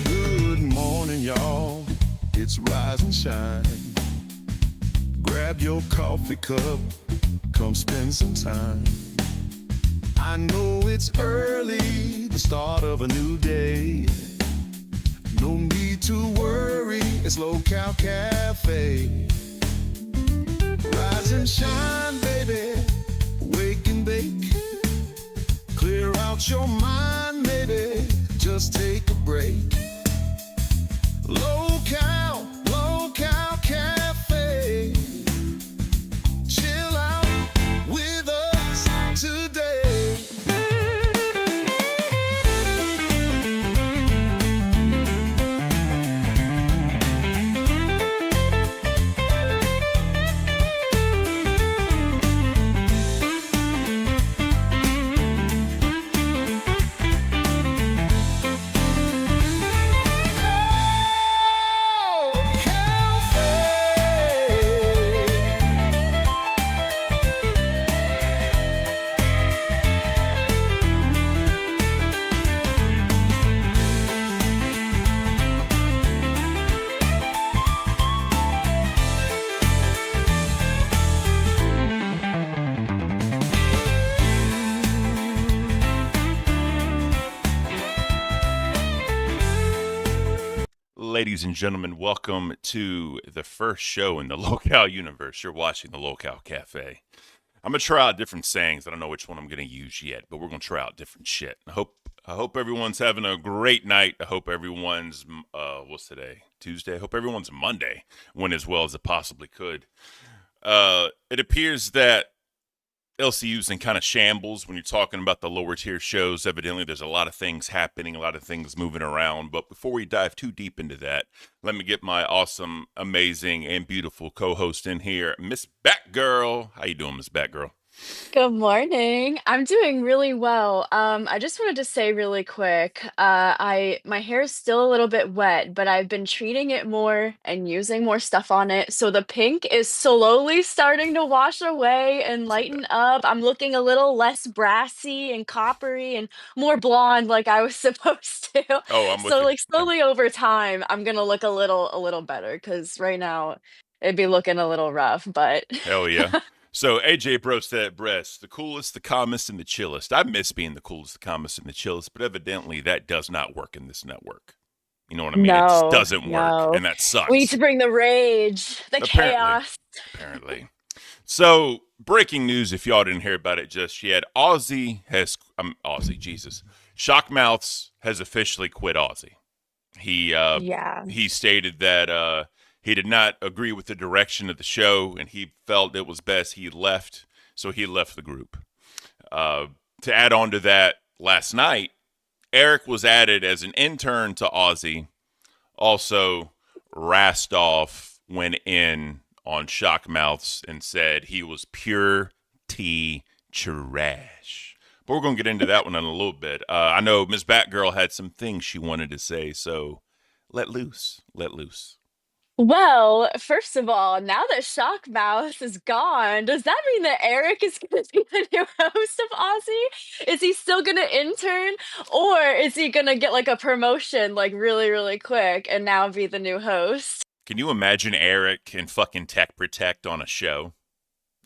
Good morning, y'all. It's Rise and Shine. Grab your coffee cup, come spend some time. I know it's early, the start of a new day. No need to worry, it's Local Cafe. Rise and shine, baby, wake and bake. Clear out your mind, maybe just take a break. Local Cafe. Chill out with us today. Ladies and gentlemen, welcome to the first show in the Local universe. You're watching the Local Cafe. I'm gonna try out different sayings. I don't know which one I'm gonna use yet, but we're gonna try out different shit. I hope everyone's having a great night. I hope everyone's what's today? Tuesday. I hope everyone's Monday went as well as it possibly could. It appears that LCU's in kind of shambles when you're talking about the lower tier shows. Evidently, there's a lot of things happening, a lot of things moving around. But before we dive too deep into that, let me get my awesome, amazing, and beautiful co-host in here, Miss Batgirl. How you doing, Miss Batgirl? Good morning. I'm doing really well. I just wanted to say really quick, my hair is still a little bit wet, but I've been treating it more and using more stuff on it. So the pink is slowly starting to wash away and lighten up. I'm looking a little less brassy and coppery and more blonde like I was supposed to. Oh, I'm with So you. like slowly over time, I'm gonna look a little better because right now it'd be looking a little rough, but Hell yeah. So AJ Brostet breast, the coolest, the calmest, and the chillest. I miss being the coolest, the calmest, and the chillest, but evidently that does not work in this network. You know what I mean? It just No, doesn't work, no. and that We need sucks. to bring the rage, the Apparently. chaos. So, breaking news, if y'all didn't hear about it just yet, Shockmouths has officially quit Aussie. Yeah. He stated that he did not agree with the direction of the show, and he felt it was best he left, so he left the group. To add on to that, last night, Eric was added as an intern to Aussie. Also, Rastoff went in on Shockmouths and said he was pure T trash. But we're going to get into that one in a little bit. I know Miss Batgirl had some things she wanted to say, so let loose. Well, first of all, now that Shockmouth is gone, does that mean that Eric is going to be the new host of Aussie? Is he still going to intern, or is he going to get like a promotion like really, really quick and now be the new host? Can you imagine Eric and fucking Tech Protect on a show?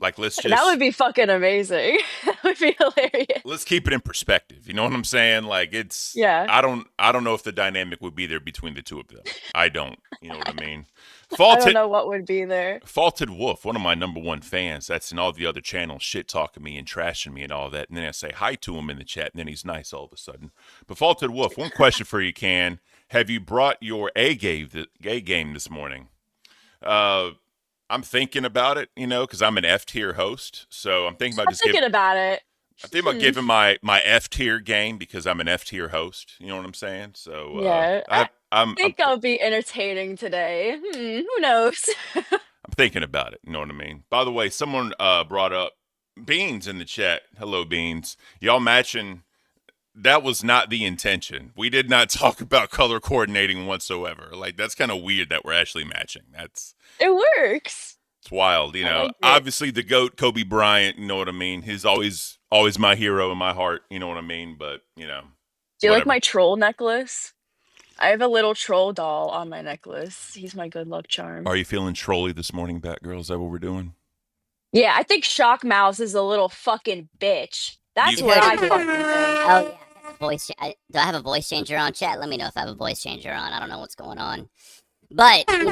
Like, That would be fucking amazing. That would be hilarious. let's keep it in perspective. You know what I'm saying? Like, Yeah. I don't know if the dynamic would be there between the two of them. I don't. You know what I mean? I don't know what would be there. Faulted Wolf, one of my number one fans, that's in all the other channels shit talking me and trashing me and all that. And then I say hi to him in the chat, and then he's nice all of a sudden. But Faulted Wolf, one question for you, Can. Have you brought your A game this morning? I'm thinking about it, you know, because I'm an F tier host. So I'm thinking about about it. I'm thinking about giving my F tier game because I'm an F tier host. You know what I'm saying? So Yeah. I'm think I'll be entertaining today. Who knows? I'm thinking about it. You know what I mean? By the way, someone brought up Beans in the chat. Hello, Beans. Y'all matching. That was not the intention. We did not talk about color coordinating whatsoever. Like, that's kind of weird that we're actually matching. It works. It's wild. I like it. Obviously the GOAT, Kobe Bryant, you know what I mean? He's always my hero in my heart, you know what I mean? But, Do you like whatever. my troll necklace? I have a little troll doll on my necklace. He's my good luck charm. Are you feeling trolly this morning, Batgirl? Is that what we're doing? Yeah, I think Shock Mouse is a little fucking bitch. That's You what I Oh fucking think. yeah, I got the voice. Do I have a voice changer on? Chat. Let me know if I have a voice changer on. I don't know what's going on. But shout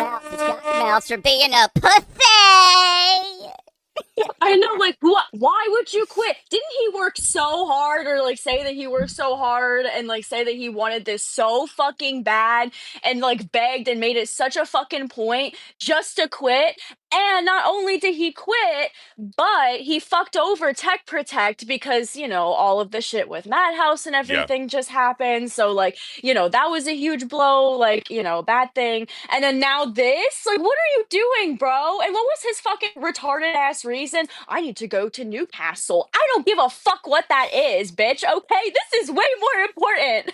out to Shock Mouse for being a pussy. I know, like, what? Why would you quit? Didn't he work so hard, or like say that he worked so hard, and like say that he wanted this so fucking bad, and like begged and made it such a fucking point just to quit? And not only did he quit, but he fucked over Tech Protect because all of the shit with Madhouse and Yeah. everything just happened. So like that was a huge blow, like bad thing. And then now this, like, what are you doing, bro? And what was his fucking retarded ass reason? I need to go to Newcastle. I don't give a fuck what that is, bitch. Okay, this is way more important.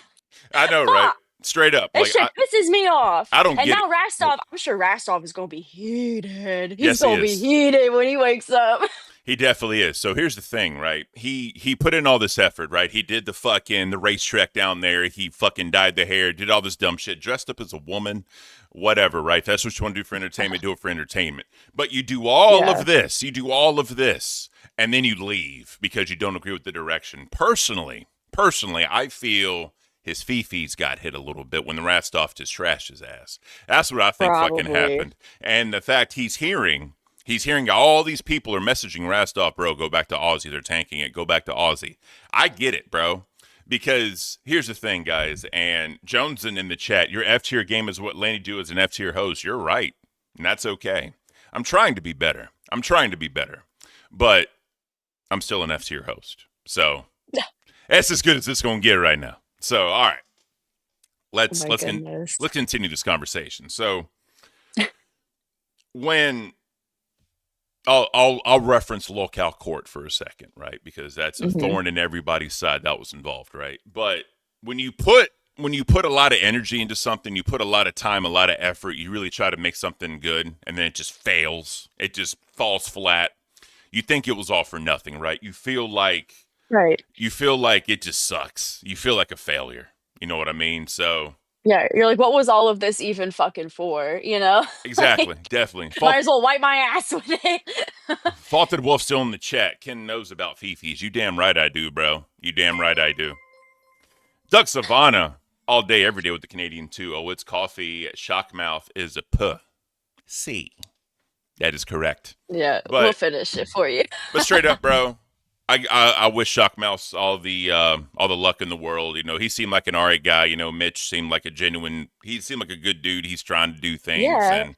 I know, right? Fuck. Straight up. That Like, shit pisses me off. I don't And get now it. Rastov, I'm sure Rastov is gonna be heated. He's Yes, he gonna be is. heated when he wakes up. He definitely is. So here's the thing, right? He put in all this effort, right? He did the racetrack down there. He fucking dyed the hair, did all this dumb shit, dressed up as a woman, whatever, right? That's what you want to do for entertainment, do it for entertainment. But you do all Yeah. of this, and then you leave because you don't agree with the direction. Personally, I feel his fifis got hit a little bit when the Rastov just trashed his ass. That's what I think fucking Probably. happened. And the fact he's hearing all these people are messaging Rastov, bro, go back to Aussie. They're tanking it. Go back to Aussie. I get it, bro. Because here's the thing, guys, and Joneson in the chat, your F tier game is what Lanny do as an F tier host. You're right. And that's okay. I'm trying to be better. But I'm still an F tier host. So that's as good as it's gonna get right now. So all right. Let's continue this conversation. So when I'll reference locale court for a second, right? Because that's a thorn in everybody's side that was involved, right? But when you put a lot of energy into something, you put a lot of time, a lot of effort, you really try to make something good, and then it just fails. It just falls flat. You think it was all for nothing, right? You feel like it just sucks. You feel like a failure. You know what I mean? So Yeah, you're like, what was all of this even fucking for? exactly, Like, definitely. might as well wipe my ass with it. Faulted Wolf still in the chat. Ken knows about Fifis. You damn right I do, bro. You damn right I do. Doug Savannah, all day, every day with the Canadian too. Oh, it's coffee. Shockmouth is a C. That is correct. Yeah, But- we'll finish it for you. But straight up, bro, I wish Shockmouth all the luck in the world. He seemed like an alright guy. Mitch seemed like he seemed like a good dude. He's trying to do things, Yeah. and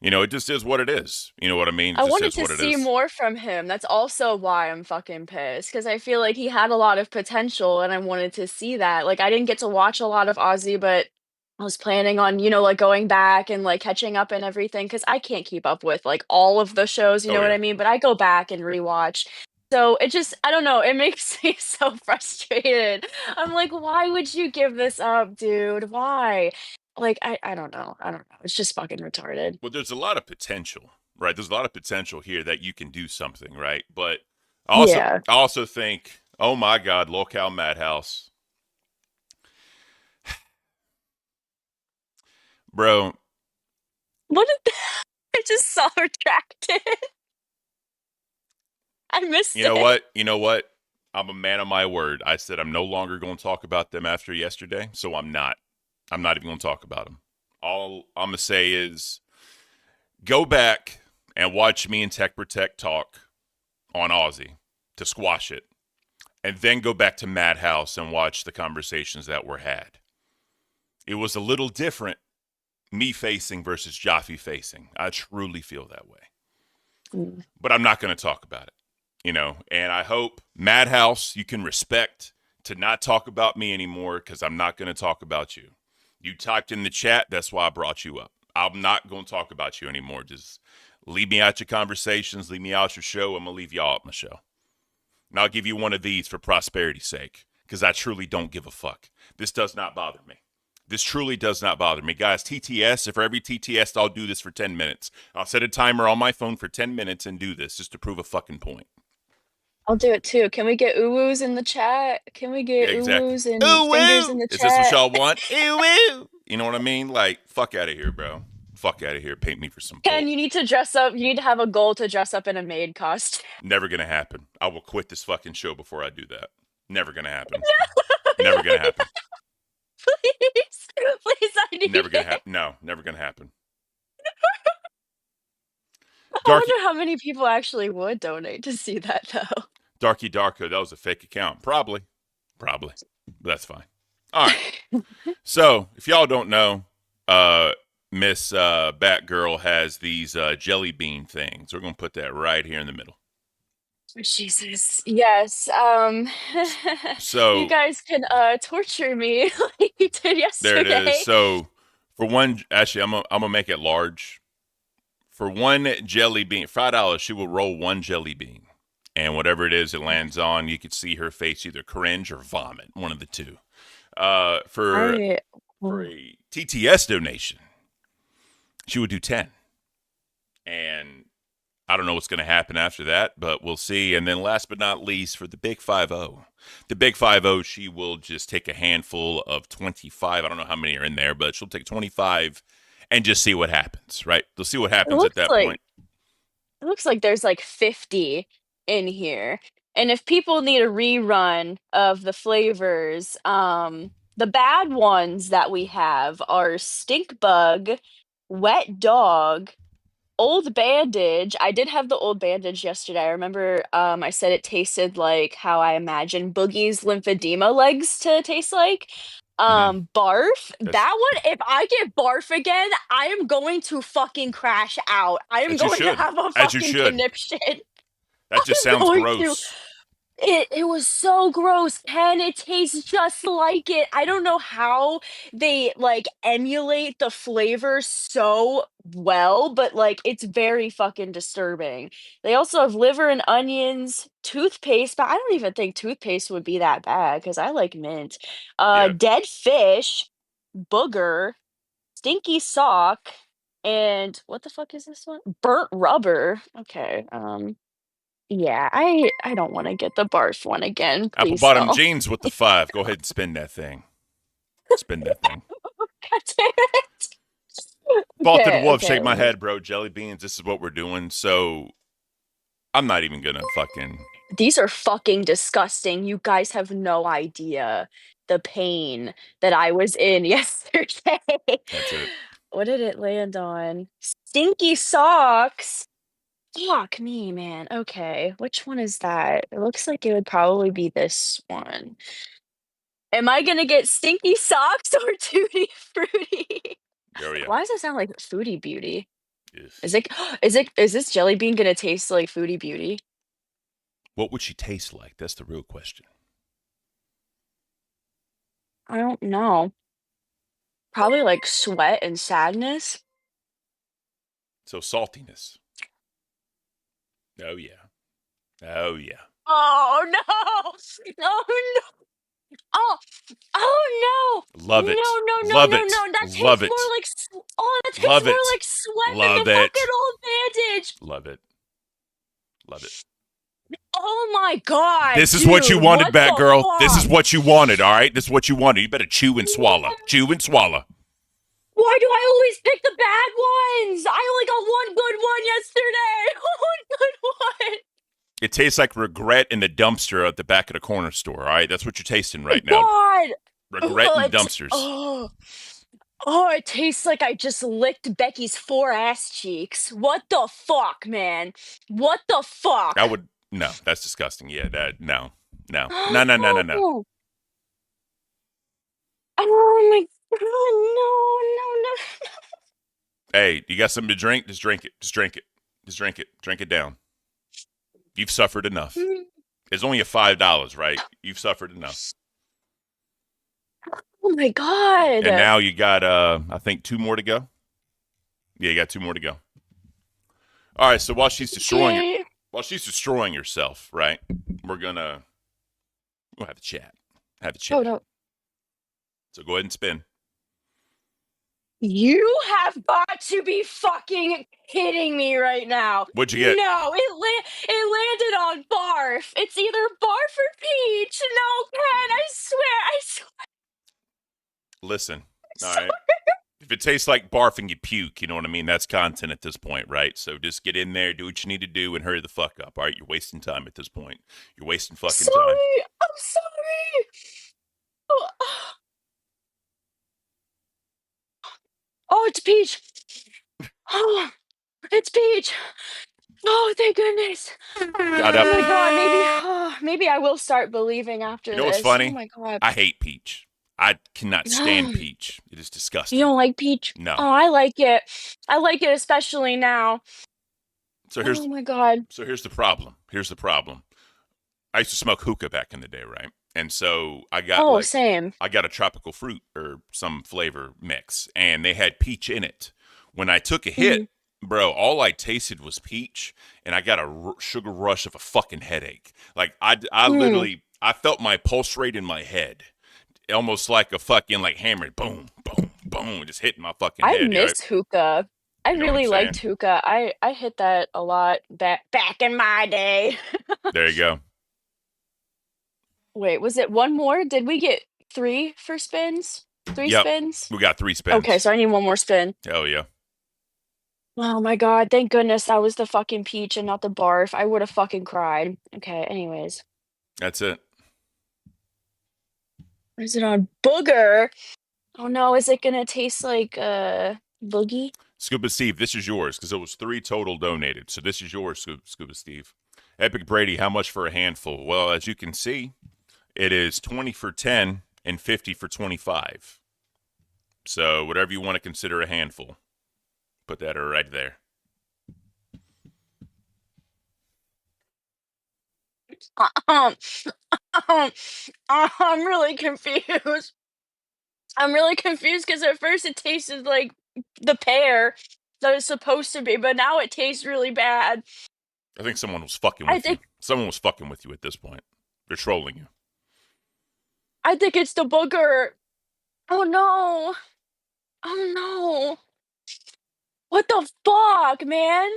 it just is what it is. You know what I mean? It I just wanted is to what it see is. more from him. That's also why I'm fucking pissed, because I feel like he had a lot of potential and I wanted to see that. Like, I didn't get to watch a lot of Ozzy, but I was planning on, like, going back and like catching up and everything, because I can't keep up with like all of the shows, you Oh, know what yeah. I mean? But I go back and rewatch. So it just, I don't know, it makes me so frustrated. I'm like, why would you give this up, dude? Why? Like, I don't know. I don't know. It's just fucking retarded. Well, there's a lot of potential, right? There's a lot of potential here that you can do something, right? But I also think, oh my God, locale madhouse, bro. What did I just saw retracted? I missed You know it. what? I'm a man of my word. I said I'm no longer going to talk about them after yesterday, so I'm not. I'm not even going to talk about them. All I'm going to say is go back and watch me and Tech Protect talk on Aussie to squash it, and then go back to Madhouse and watch the conversations that were had. It was a little different, me facing versus Jaffe facing. I truly feel that way. But I'm not going to talk about it. And I hope, Madhouse, you can respect to not talk about me anymore, because I'm not going to talk about you. You typed in the chat, that's why I brought you up. I'm not going to talk about you anymore. Just Leave me out your conversations. Leave me out your show. I'm going to leave y'all out my show. And I'll give you one of these for prosperity's sake, because I truly don't give a fuck. This does not bother me. This truly does not bother me. Guys, TTS, if for every TTS, I'll do this for 10 minutes. I'll set a timer on my phone for 10 minutes and do this just to prove a fucking point. I'll do it too. Can we get ooh-woos in the chat? Can we Yeah, get exactly. ooh-woos and Ooh, fingers woo! in the Is this what chat? y'all want? Ooh, woo! You know what I mean? Like, fuck out of here, bro. Fuck out of here. Paint me for some bull. Ken, you need to dress up. You need to have a goal to dress up in a maid costume. Never gonna happen. I will quit this fucking show before I do that. Never gonna happen. Never gonna happen. Please, please, I need Never gonna it. happen. No, never gonna happen. I Darky, wonder how many people actually would donate to see that, though. Darky Darko, that was a fake account. Probably. But that's fine. All right. So, if y'all don't know, Miss Batgirl has these jelly bean things. We're gonna put that right here in the middle. Jesus. Yes. So You guys can torture me like you did there it is. yesterday. So for one, actually, I'm gonna make it large. For one jelly bean, $5, she will roll one jelly bean, and whatever it is it lands on, you could see her face either cringe or vomit, one of the two. For I a TTS donation, she would do 10, and I don't know what's going to happen after that, but we'll see. And then last but not least, for the Big 5-0. The Big 5-0, she will just take a handful of 25. I don't know how many are in there, but she'll take 25 and just see what happens, right? They'll see what it happens at looks that like point. it looks like there's like 50 in here. And if people need a rerun of the flavors, the bad ones that we have are stink bug, wet dog, old bandage. I did have the old bandage yesterday. I remember I said it tasted like how I imagine Boogie's lymphedema legs to taste like. Mm-hmm. Barf. That's, That one, if I get barf again, I am going to fucking crash out. I am as you going to should. have a As you fucking should. conniption. That just I'm sounds going to. gross. It was so gross, Ken. It tastes just like it. I don't know how they like emulate the flavor so well, but like it's very fucking disturbing. They also have liver and onions, toothpaste, but I don't even think toothpaste would be that bad because I like mint. Yeah. Dead fish, booger, stinky sock, and what the fuck is this one? Burnt rubber. Okay. Yeah, I don't wanna get the barf one again, Apple please bottom don't. jeans with the 5. Go ahead and spin that thing. Spin that thing. God damn it. Vaulted Okay, Wolf, okay, shake my let me head, bro. Jelly beans, this is what we're doing. So I'm not even gonna fucking. these are fucking disgusting. You guys have no idea the pain that I was in yesterday. That's it. What did it land on? Stinky socks. Fuck me, man. Okay, which one is that? It looks like it would probably be this one. Am I gonna get stinky socks or tutti frutti? Oh yeah. Why does it sound like Foodie Beauty? Yes. Is this jelly bean gonna taste like Foodie Beauty? What would she taste like? That's the real question. I don't know. Probably like sweat and sadness. So saltiness. Oh yeah. Oh yeah. Oh no! Oh no! Oh, oh no! Love No, it. no, no, Love no, it. no! That Love tastes it. more like that tastes Love more it. like sweat than Love the fucking it. old bandage. Love it. Love it. Oh my god, This is what you dude! wanted, What the Batgirl. This is fuck? what you wanted, all right? This is what you wanted. You better chew and swallow. Chew and swallow. Why do I always pick the bad ones? I only got one good one yesterday. One good one. It tastes like regret in the dumpster at the back of the corner store, all right? That's what you're tasting right now. God. Regret in dumpsters. Oh, it tastes like I just licked Becky's 4 ass cheeks. What the fuck, man? What the fuck? I would no, that's disgusting. Yeah, that no. No. No, no, no, no, no. Oh my god, no, no, no. Hey, you got something to drink? Just drink it. Just drink it. Just drink it. Drink it down. You've suffered enough. It's only a $5, right? You've suffered enough. Oh my god. And now you got I think 2 more to go. Yeah, you got 2 more to go. All right, so while she's Okay. destroying herself, right? We'll have a chat. Have a Oh chat. no. So go ahead and spin. You have got to be fucking kidding me right now. What'd you get? No, it landed on barf. It's either barf or peach. No, Ken, I swear. Listen, all Sorry. right. If it tastes like barf and you puke, you know what I mean? That's content at this point, right? So just get in there, do what you need to do, and hurry the fuck up. All right, you're wasting time at this point. You're wasting fucking time. Sorry, I'm sorry. Oh, oh, it's peach. Oh, it's peach. Oh, thank goodness. Got Oh up. my god, maybe I will start believing after You know what's this. Oh funny? my god. I hate peach. I cannot stand peach. It is You disgusting. don't like peach? No. Oh, I like it. I like it especially now. So Oh my god. here's the problem. Here's the problem. I used to smoke hookah back in the day, right? And so I got Same. I got a tropical fruit or some flavor mix, and they had peach in it. When I took a hit, bro, all I tasted was peach, and I got a sugar rush of a fucking headache. Like I literally, I felt my pulse rate in my head, almost like a fucking like hammer, boom, boom, boom, just hitting my fucking I head. miss hookah. I You know what I'm really liked saying? hookah. I hit that a lot back in my day. There you go. Wait, was it one more? Did we get 3 for spins? 3 Yep. spins? We got 3 spins. Okay, so I need one more spin. Hell yeah. Oh my god, thank goodness that was the fucking peach and not the barf. I would have fucking cried. Okay, anyways. That's it. Is it on booger? Oh no, is it gonna taste like boogie? Scuba Steve, this is yours because it was 3 total donated. So this is yours, Scuba Steve. Epic Brady, how much for a handful? Well, as you can see, it is 20 for 10 and 50 for 25. So whatever you want to consider a handful, put that right there. Um, I'm really confused. I'm really confused because at first it tasted like the pear that it's supposed to be, but now it tastes really bad. I think someone was fucking I with you. think Someone was fucking with you at this point. They're trolling you. I think it's the booger. Oh no. Oh no. What the fuck, man?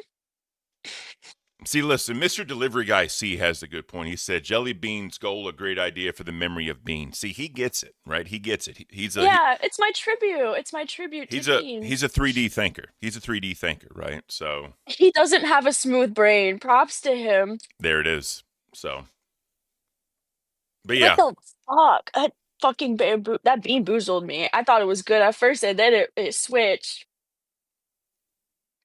See, listen, Mr. Delivery Guy C has a good point. He said, "Jelly beans goal, a great idea for the memory of beans." See, he gets it, right? He gets it. Yeah, it's my tribute. It's my tribute to beans. He's a 3D thinker. He's a 3D thinker, right? So He doesn't have a smooth brain. Props to him. there it is. So, but yeah, What the fuck? That fucking that bean boozled me. I thought it was good at first, and then it switched.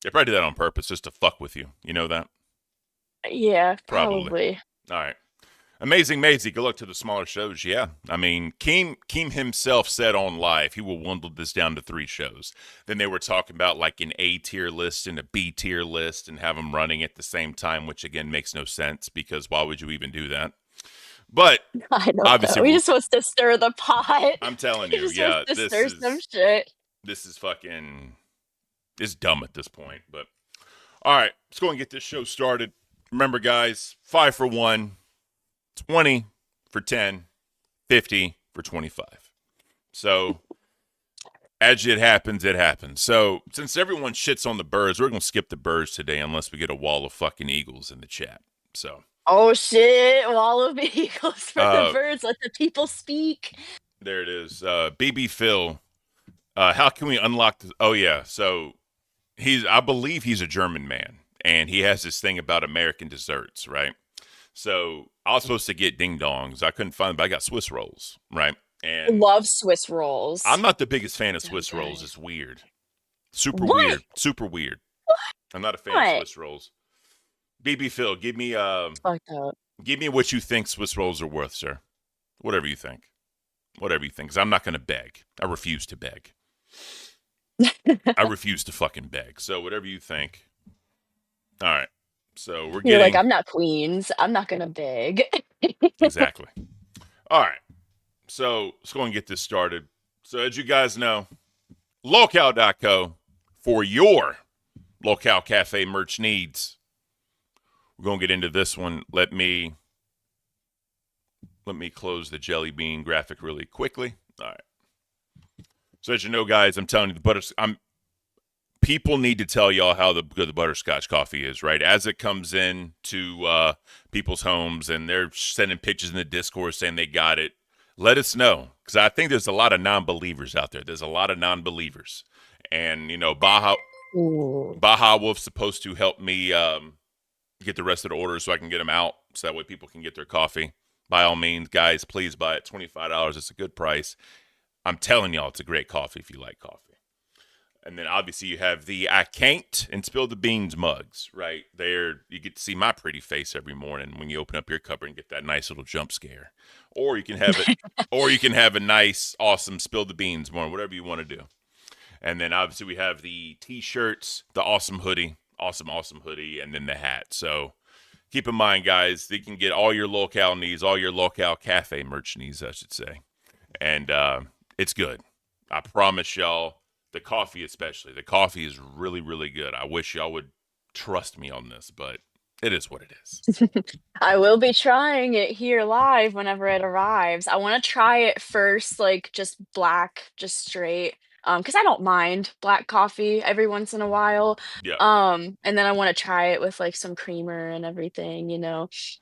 they probably did that on purpose just to fuck with you. You know that? Yeah, Probably. probably. All right. Amazing Maisie, good luck to the smaller shows. Yeah. I mean, Keem himself said on live he will dwindle this down to 3 shows. Then they were talking about like an A tier list and a B tier list and have them running at the same time, which again makes no sense because why would you even do that? But I don't obviously, know. He just wants to stir the pot. I'm telling He you, just yeah, wants to stir some shit. this is fucking, it's dumb at this point. But all right, let's go and get this show started. Remember, guys, 5 for 1, 20 for 10, 50 for 25. So, as it happens, it happens. So, since everyone shits on the birds, we're going to skip the birds today unless we get a wall of fucking eagles in the chat. So, Oh shit, wall of eagles for the birds. Let the people speak. there it is. BB Phil, how can we unlock the... Oh, yeah. So, I believe he's a German man. And he has this thing about American desserts, right? So I was supposed to get ding dongs. I couldn't find them, but I got Swiss rolls, right? And Love Swiss rolls. I'm not the biggest fan of Swiss Okay. rolls. It's weird. Super What? weird. Super weird. I'm not a fan of Swiss rolls. BB Phil, give me Fucked up. give me what you think Swiss rolls are worth, sir. Whatever you think. Whatever you think. 'Cause I'm not going to beg. I refuse to beg. I refuse to fucking beg. So whatever you think. All right. So we're You're getting... like, I'm not Queens. I'm not gonna beg. Exactly. All right. So let's go and get this started. So as you guys know, locale.co for your Locale Cafe merch needs. We're going to get into this one. Let me close the jelly bean graphic really quickly. All right. So as you know, guys, I'm telling you, people need to tell y'all how good the butterscotch coffee is, right? As it comes in to people's homes and they're sending pictures in the Discord saying they got it, let us know. Because I think there's a lot of non-believers out there. There's a lot of non-believers. And, Baja Wolf's supposed to help me get the rest of the orders so I can get them out so that way people can get their coffee. By all means, guys, please buy it. $25. It's a good price. I'm telling y'all, it's a great coffee if you like coffee. And then obviously you have the I can't and spill the beans mugs, right? There you get to see my pretty face every morning when you open up your cupboard and get that nice little jump scare. Or you can have it or you can have a nice, awesome spill the beans morning, whatever you want to do. And then obviously we have the t-shirts, the awesome hoodie, awesome hoodie, and then the hat. So keep in mind, guys, you can get all your locale needs, all your locale cafe merch needs, I should say. And it's good. I promise y'all. The coffee especially. The coffee is really, really good. I wish y'all would trust me on this, but it is what it is. I will be trying it here live whenever it arrives. I want to try it first, like just black, just straight. Because I don't mind black coffee every once in a while. Yeah. And then I want to try it with like some creamer and everything,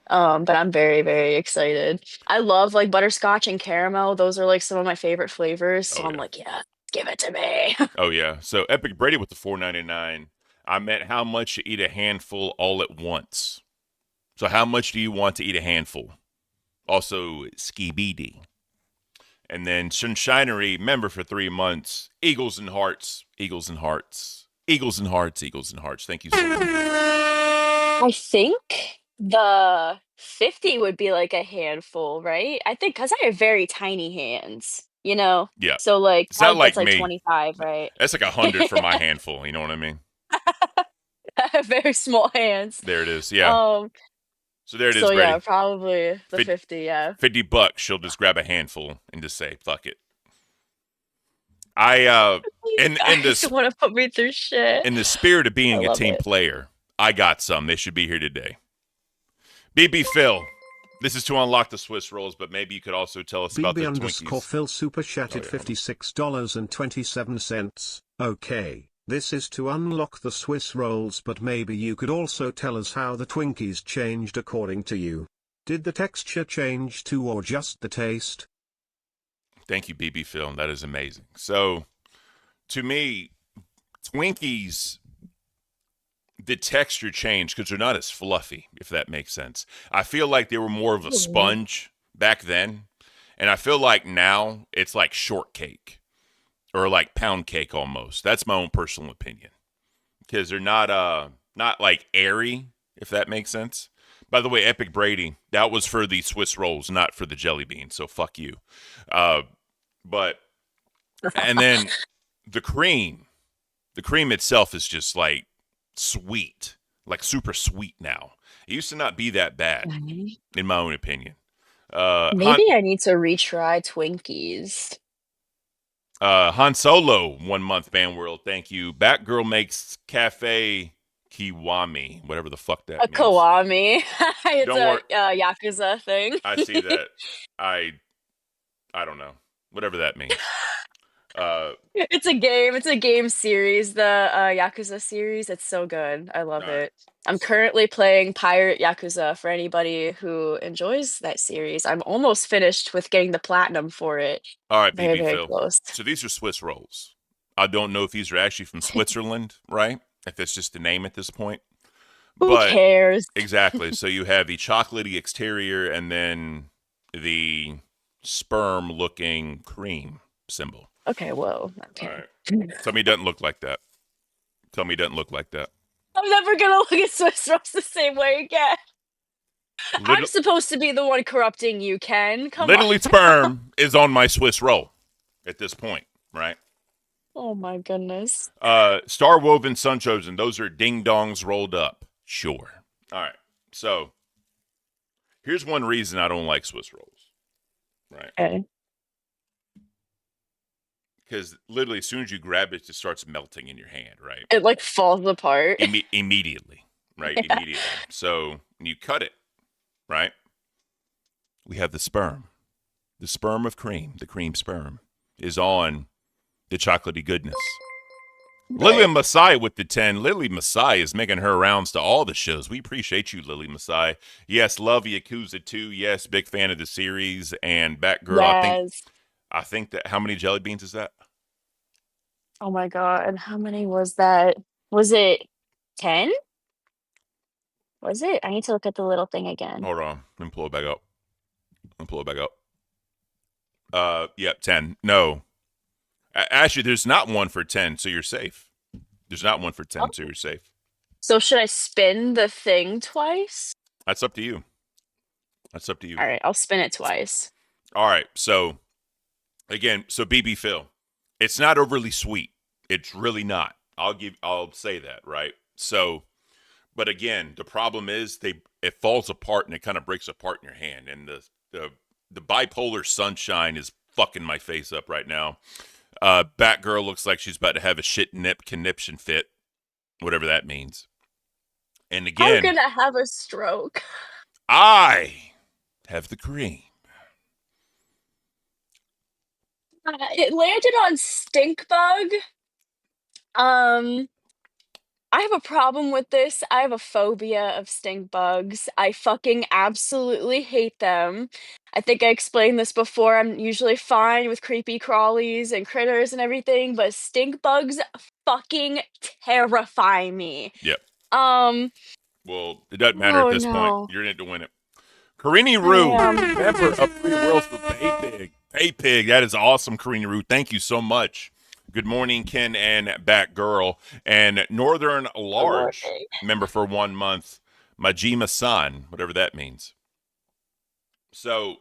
But I'm very, very excited. I love like butterscotch and caramel. Those are like some of my favorite flavors. So Oh, I'm yeah. like, yeah, give it to me. Oh, yeah. So Epic Brady with the $4.99. I meant how much to eat a handful all at once. So how much do you want to eat a handful? Also, Skibidi. And then Sunshinery, member for 3 months. Eagles and hearts. Eagles and hearts. Eagles and hearts. Eagles and hearts. Thank you so much. I think the 50 would be like a handful, right? I think because I have very tiny hands. Yeah. So like It's not that's like like me. 25, right? That's like 100 for my handful. You know what I mean? I have very small hands. There it is. Yeah. Um, So there it is, so yeah, Brady. probably the 50, yeah. $50. She'll just grab a handful and just say, "Fuck it." I You in guys this want to put me through shit. in the spirit of I being a love team it. player, I got some. They should be here today. BB Phil, this is to unlock the Swiss rolls, but maybe you could also tell us about the BB_Phil Twinkies. super chatted Oh, yeah. $56.27. Okay, this is to unlock the Swiss rolls, but maybe you could also tell us how the Twinkies changed according to you. Did the texture change too or just the taste? Thank you, BB Phil. That is amazing. So, to me, Twinkies, the texture changed because they're not as fluffy, if that makes sense. I feel like they were more of a sponge back then, and I feel like now it's like shortcake or like pound cake almost. That's my own personal opinion because they're not like airy, if that makes sense. By the way, Epic Brady, that was for the Swiss rolls, not for the jelly beans. So fuck you. But and then the cream itself is just like sweet, like super sweet now. It used to not be that bad, in my own opinion. Maybe I need to retry Twinkies. Han Solo, 1 month ban world. Thank you. Batgirl makes cafe kiwami, whatever the fuck that A means. Kiwami. It's Don't worry. a Yakuza thing. I see that. I don't know. Whatever that means. It's a game. It's a game series, the Yakuza series. It's so good. I love All right. it. I'm currently playing Pirate Yakuza for anybody who enjoys that series. I'm almost finished with getting the platinum for it. All right, Very, BB very Phil. close. So these are Swiss rolls. I don't know if these are actually from Switzerland, right? If that's just the name at this point. Who cares? Exactly. So you have the chocolatey exterior and then the sperm-looking cream symbol. Okay, whoa. Okay. All right. Tell me it doesn't look like that. Tell me it doesn't look like that. I'm never gonna look at Swiss rolls the same way again. I'm supposed to be the one corrupting you, Ken. Come Literally on. sperm is on my Swiss roll at this point, right? Oh my goodness. Star Woven, Sun Chosen. Those are ding dongs rolled up. Sure. All right. So here's one reason I don't like Swiss rolls. Right. Okay. because literally as soon as you grab it, it just starts melting in your hand, right? It like falls apart. Immediately, right? Yeah. Immediately. So when you cut it, right? We have the sperm. The sperm of cream, the cream sperm, is on the chocolatey goodness. Lily Right. Masai with the 10. Lily Masai is making her rounds to all the shows. We appreciate you, Lily Masai. Yes, love Yakuza 2. Yes, big fan of the series. And Batgirl, Yes. I think that, how many jelly beans is that? Oh my god. How many was that? Was it 10? Was it? I need to look at the little thing again. Hold on. Let me pull it back up. Yep, 10. No. Actually, there's not one for 10, so you're safe. There's not one for 10, so you're safe. So should I spin the thing twice? That's up to you. All right, I'll spin it twice. All right, so again, so BB Phil, it's not overly sweet. It's really not. I'll say that, right? So, but again, the problem is it falls apart and it kind of breaks apart in your hand, and the bipolar sunshine is fucking my face up right now. Batgirl looks like she's about to have a shit nip conniption fit, whatever that means. And again, I'm gonna have a stroke. I have the cream. It landed on stink bug. I have a problem with this. I have a phobia of stink bugs. I fucking absolutely hate them. I think I explained this before. I'm usually fine with creepy crawlies and critters and everything, but stink bugs fucking terrify me. Yep. Um, Well, it doesn't matter oh at this no. point. You're in it to win it. Karini Rue, am. member of Free Worlds for Pay Pig. Pay Pig, that is awesome, Karini Rue. Thank you so much. Good morning, Ken and Batgirl. And Northern Large, morning. member for 1 month. Majima-san, whatever that means. So,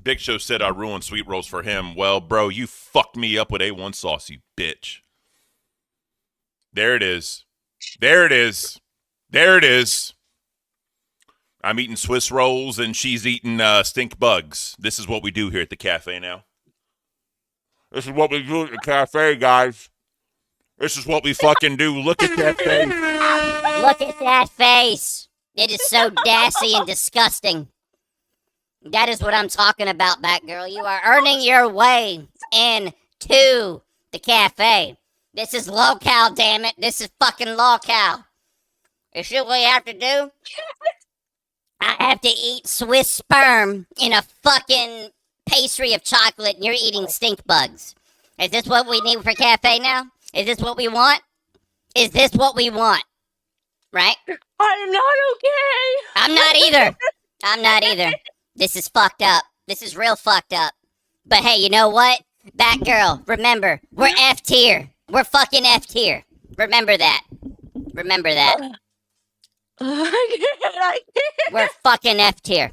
Big Show said I ruined sweet rolls for him. Well, bro, you fucked me up with A1 sauce, you bitch. There it is. There it is. There it is. I'm eating Swiss rolls and she's eating stink bugs. This is what we do here at the cafe now. This is what we do at the cafe, guys. This is what we fucking do. Look at that face. Look at that face. It is so gassy and disgusting. That is what I'm talking about, Batgirl. You are earning your way into the cafe. This is local, damn it. This is fucking local. You see what you have to do? I have to eat Swiss sperm in a fucking pastry of chocolate, and you're eating stink bugs. Is this what we need for cafe now? Is this what we want? Is this what we want? Right? I'm not okay. I'm not either. I'm not either. This is fucked up. This is real fucked up. But hey, you know what? Batgirl, remember, we're F tier. We're fucking F tier. Remember that. Remember that. I can't. We're fucking F tier.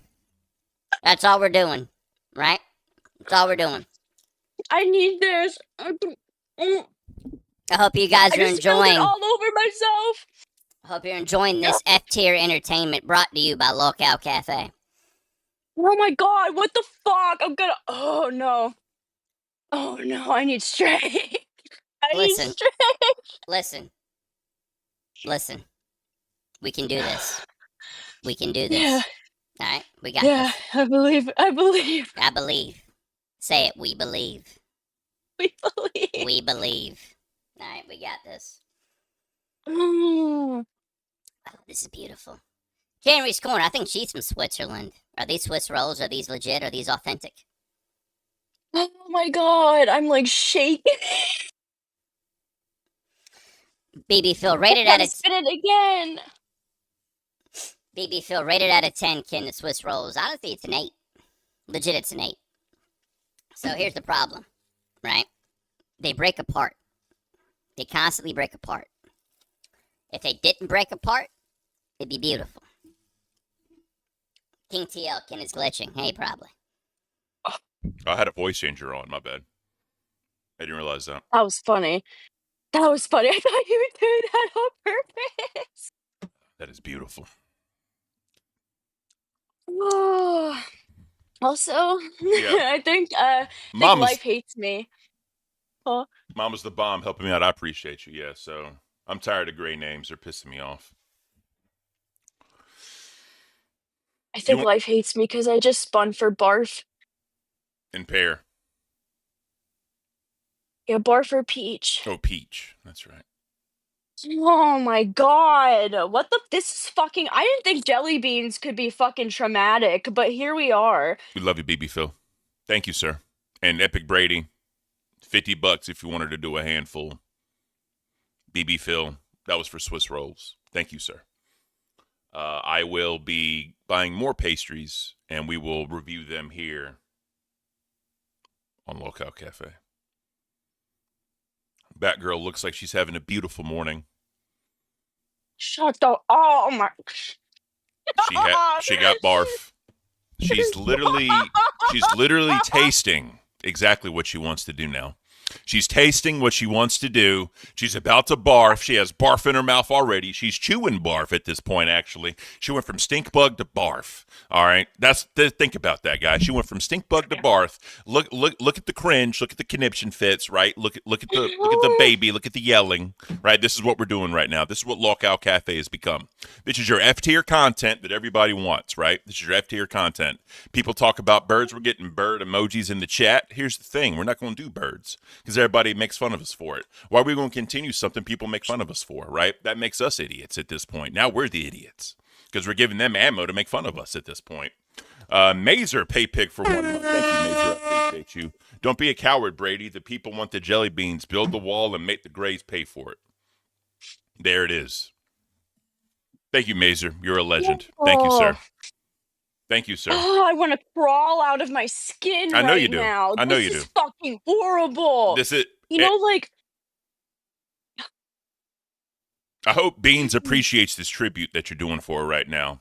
That's all we're doing. Right? That's all we're doing. I need this. I I hope you guys are just spilled it enjoying. all over myself. I hope you're enjoying this F tier entertainment brought to you by Local Cafe. Oh my god, what the fuck? I'm gonna. Oh no. Oh no, I need strength. I Listen. need strength. Listen. Listen. We can do this. We can do this. Yeah, All right? We got yeah, this. I believe. I believe. I believe. Say it. We believe. We believe. We believe. All right, we got this. Mm. Oh, this is beautiful. January's Corner, I think she's from Switzerland. Are these Swiss rolls? Are these legit? Are these authentic? Oh my god, I'm like shaking. BB Phil, rated out Gotta of spin it again. BB Phil, rated out of 10. Ken, the Swiss rolls. Honestly, it's an 8. Legit, it's an 8. So here's the problem, right? They break apart. They constantly break apart. If they didn't break apart, it'd be beautiful. King TL, Ken is glitching. Hey, probably. I had a voice changer on, my bad. I didn't realize that. That was funny. That was funny. I thought you were doing that on purpose. That is beautiful. Also, Yeah. I think Mama's life hates me. Mama's the bomb helping me out. I appreciate you. Yeah, so I'm tired of gray names. They're pissing me off. I You think want life hates me because I just spun for barf. in pear? Yeah, barf or peach. Oh, peach. That's right. Oh my god. What the this is fucking I didn't think jelly beans could be fucking traumatic, but here we are. We love you, BB Phil. Thank you, sir. And Epic Brady, $50 if you wanted to do a handful. BB Phil, that was for Swiss rolls. Thank you, sir. I will be buying more pastries, and we will review them here on Locale Cafe. Batgirl looks like she's having a beautiful morning. Shut the oh my She got barf. She's literally tasting exactly what she wants to do now. She's tasting what she wants to do. She's about to barf. She has barf in her mouth already. She's chewing barf at this point, actually. She went from stink bug to barf. All right? Think about that, guys. She went from stink bug to barf. Look at the cringe. Look at the conniption fits, right? Look at the baby. Look at the yelling, right? This is what we're doing right now. This is what Locale Cafe has become. This is your F-tier content that everybody wants, right? This is your F-tier content. People talk about birds. We're getting bird emojis in the chat. Here's the thing. We're not going to do birds because everybody makes fun of us for it. Why are we going to continue something people make fun of us for, right? That makes us idiots at this point. Now we're the idiots because we're giving them ammo to make fun of us at this point. Mazer, pay pig for 1 month. Thank you, Mazer. I appreciate you. Don't be a coward, Brady. The people want the jelly beans. Build the wall and make the Grays pay for it. There it is. Thank you, Mazer. You're a legend. Thank you, sir. Thank you, sir. Oh, I want to crawl out of my skin I know right you do. now. I know you This is do. fucking horrible. You know, like I hope Beans appreciates this tribute that you're doing for her right now.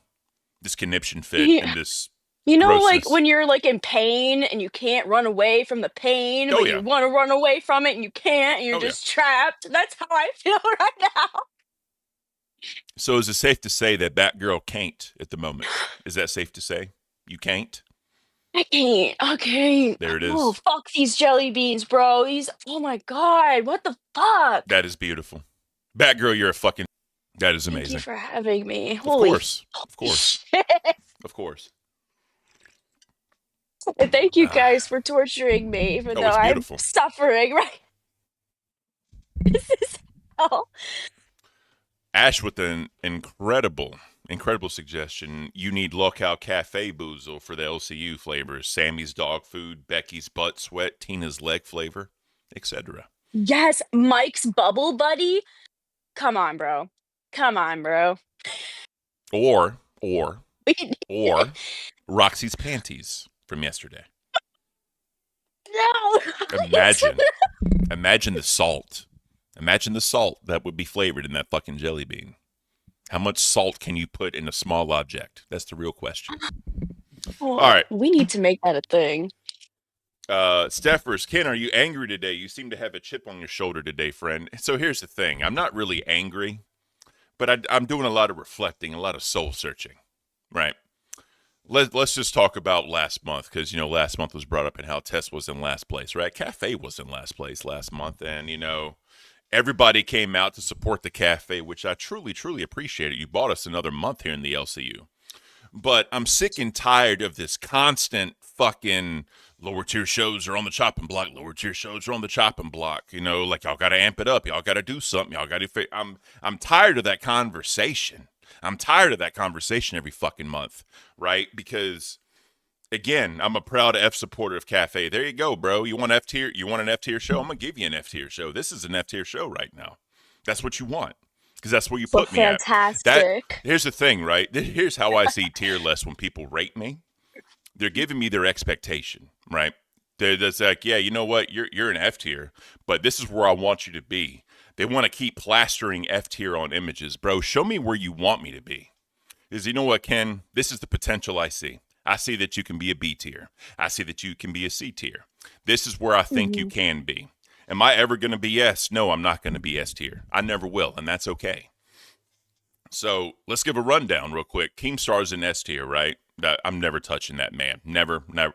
This conniption fit Yeah. and this you know, grossness. like when you're like in pain and you can't run away from the pain, Oh, but yeah. you want to run away from it and you can't, and you're Oh, yeah. just trapped. That's how I feel right now. So is it safe to say that Batgirl can't at the moment? Is that safe to say? You can't? I can't. Okay. There it Oh, is. fuck these jelly beans, bro. Oh my god. What the fuck? That is beautiful. Batgirl, you're a fucking... That is amazing. Thank you for having me. Of Holy course. Of course. shit. Of course. And thank you guys for torturing me, even Oh, though it's I'm beautiful. suffering, right? This is hell. Ash with an incredible suggestion. You need Locale Cafe Boozle for the LCU flavors. Sammy's dog food, Becky's butt sweat, Tina's leg flavor, etc. Yes, Mike's Bubble Buddy. Come on, bro. Come on, bro. Or We can Roxy's panties from yesterday. no. Imagine the salt. Imagine the salt that would be flavored in that fucking jelly bean. How much salt can you put in a small object? That's the real question. All right. We need to make that a thing. Steffers, Ken, are you angry today? You seem to have a chip on your shoulder today, friend. So here's the thing. I'm not really angry, but I'm doing a lot of reflecting, a lot of soul searching, right? Let's just talk about last month because, last month was brought up and how Tess was in last place, right? Cafe was in last place last month, and, everybody came out to support the cafe, which I truly, truly appreciated. You bought us another month here in the LCU. But I'm sick and tired of this constant fucking lower tier shows are on the chopping block. Lower tier shows are on the chopping block. Like y'all got to amp it up. Y'all got to do something. Y'all got to. I'm tired of that conversation. I'm tired of that conversation every fucking month, right? Because again, I'm a proud F supporter of Cafe. There you go, bro. You want F tier? You want an F tier show? I'm gonna give you an F tier show. This is an F tier show right now. That's what you want because that's where you put me at. Fantastic. Here's the thing, right? Here's how I see tier lists when people rate me. They're giving me their expectation, right? They're just like, yeah, you know what? You're an F tier, but this is where I want you to be. They want to keep plastering F tier on images, bro. Show me where you want me to be. Because you know what, Ken? This is the potential I see. I see that you can be a B tier. I see that you can be a C tier. This is where I think you can be. Am I ever going to be S? No, I'm not going to be S tier. I never will, and that's okay. So let's give a rundown real quick. Keemstar's in S tier, right? I'm never touching that man. Never, not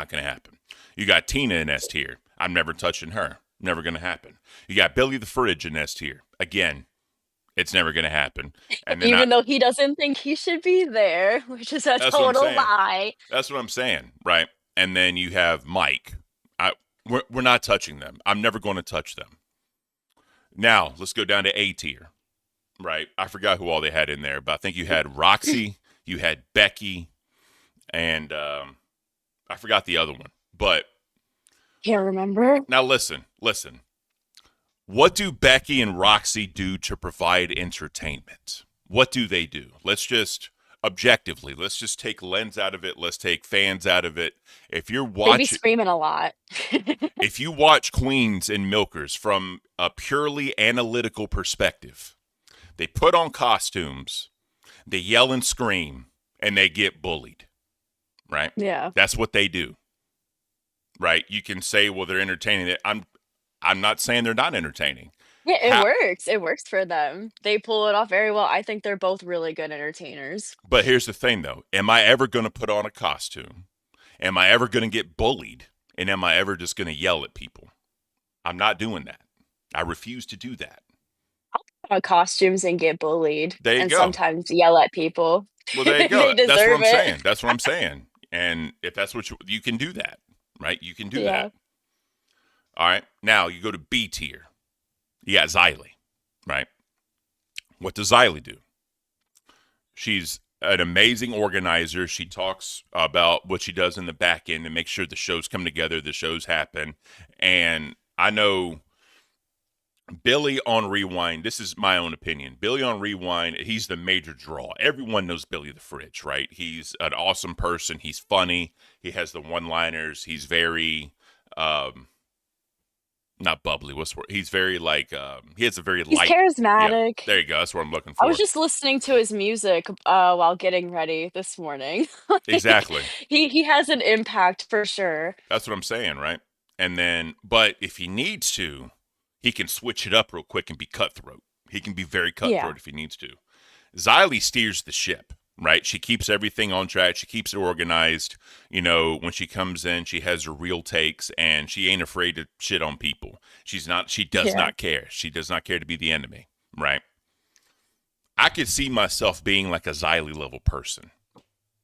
going to happen. You got Tina in S tier. I'm never touching her. Never going to happen. You got Billy the Fridge in S tier. Again, it's never going to happen. And then Even though he doesn't think he should be there, which is a that's what I'm total saying. lie. That's what I'm saying, right? And then you have Mike. We're not touching them. I'm never going to touch them. Now, let's go down to A tier, right? I forgot who all they had in there, but I think you had Roxy, you had Becky, and I forgot the other one. But Can't remember. now listen. What do Becky and Roxy do to provide entertainment? What do they do? Let's just objectively, let's just take lens out of it. Let's take fans out of it. If you're They be watching, screaming a lot. if you watch Queens and Milkers from a purely analytical perspective, they put on costumes, they yell and scream, and they get bullied, right? Yeah. That's what they do, right? You can say, well, they're entertaining. I'm not saying they're not entertaining. Yeah, it How, works. It works for them. They pull it off very well. I think they're both really good entertainers. but here's the thing, though. Am I ever going to put on a costume? Am I ever going to get bullied? And am I ever just going to yell at people? I'm not doing that. I refuse to do that. Costumes and get bullied There you and go. sometimes yell at people. Well, there you go. They That's what deserve I'm it. saying. That's what I'm saying. And if that's what you can do that, right? You can do Yeah. that. All right. Now you go to B tier. You got Xylee, right? What does Xylee do? She's an amazing organizer. She talks about what she does in the back end to make sure the shows come together, the shows happen. And I know Billy on Rewind, this is my own opinion. Billy on Rewind, he's the major draw. Everyone knows Billy the Fridge, right? He's an awesome person. He's funny. He has the one-liners. He's very not bubbly. What's the word? He's very he has a very He's light. charismatic. Yeah, there you go. That's what I'm looking for. I was just listening to his music while getting ready this morning. Exactly. He has an impact for sure. That's what I'm saying, right? And then, but if he needs to, he can switch it up real quick and be cutthroat. He can be very cutthroat Yeah. if he needs to. Xylee steers the ship, right? She keeps everything on track. She keeps it organized. You know, when she comes in, she has her real takes, and she ain't afraid to shit on people. She does Yeah. not care. She does not care to be the enemy, right? I could see myself being like a Xylee level person.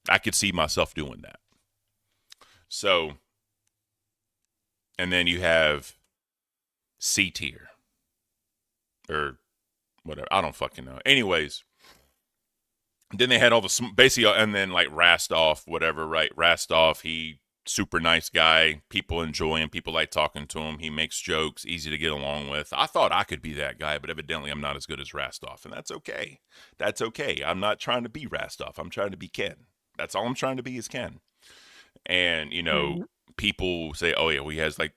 I could see myself doing that. So, and then you have C tier or whatever. I don't fucking know. Anyways, then they had all the basically, and then like Rastoff, whatever, right? Rastoff, he super nice guy. People enjoy him. People like talking to him. He makes jokes, easy to get along with. I thought I could be that guy, but evidently I'm not as good as Rastoff, and that's okay. That's okay. I'm not trying to be Rastoff. I'm trying to be Ken. That's all I'm trying to be is Ken. And you know, Mhm. people say, "Oh yeah, well, he has like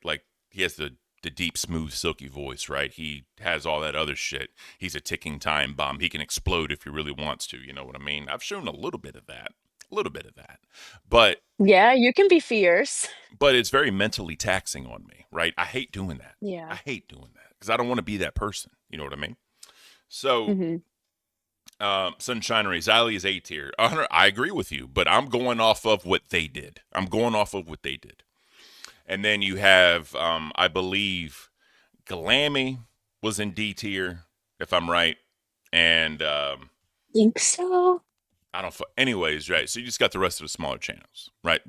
he has the deep, smooth, silky voice, right? He has all that other shit. He's a ticking time bomb. He can explode if he really wants to. You know what I mean? I've shown a little bit of that, but Yeah, you can be fierce. it's very mentally taxing on me, right? I hate doing that. Yeah. I hate doing that because I don't want to be that person. You know what I mean? So. Hmm. Sunshinery, Xylee is A tier. I agree with you, but I'm going off of what they did. And then you have, I believe, Glammy was in D tier, if I'm right. And Think so. I don't. Anyways, right. So you just got the rest of the smaller channels, right?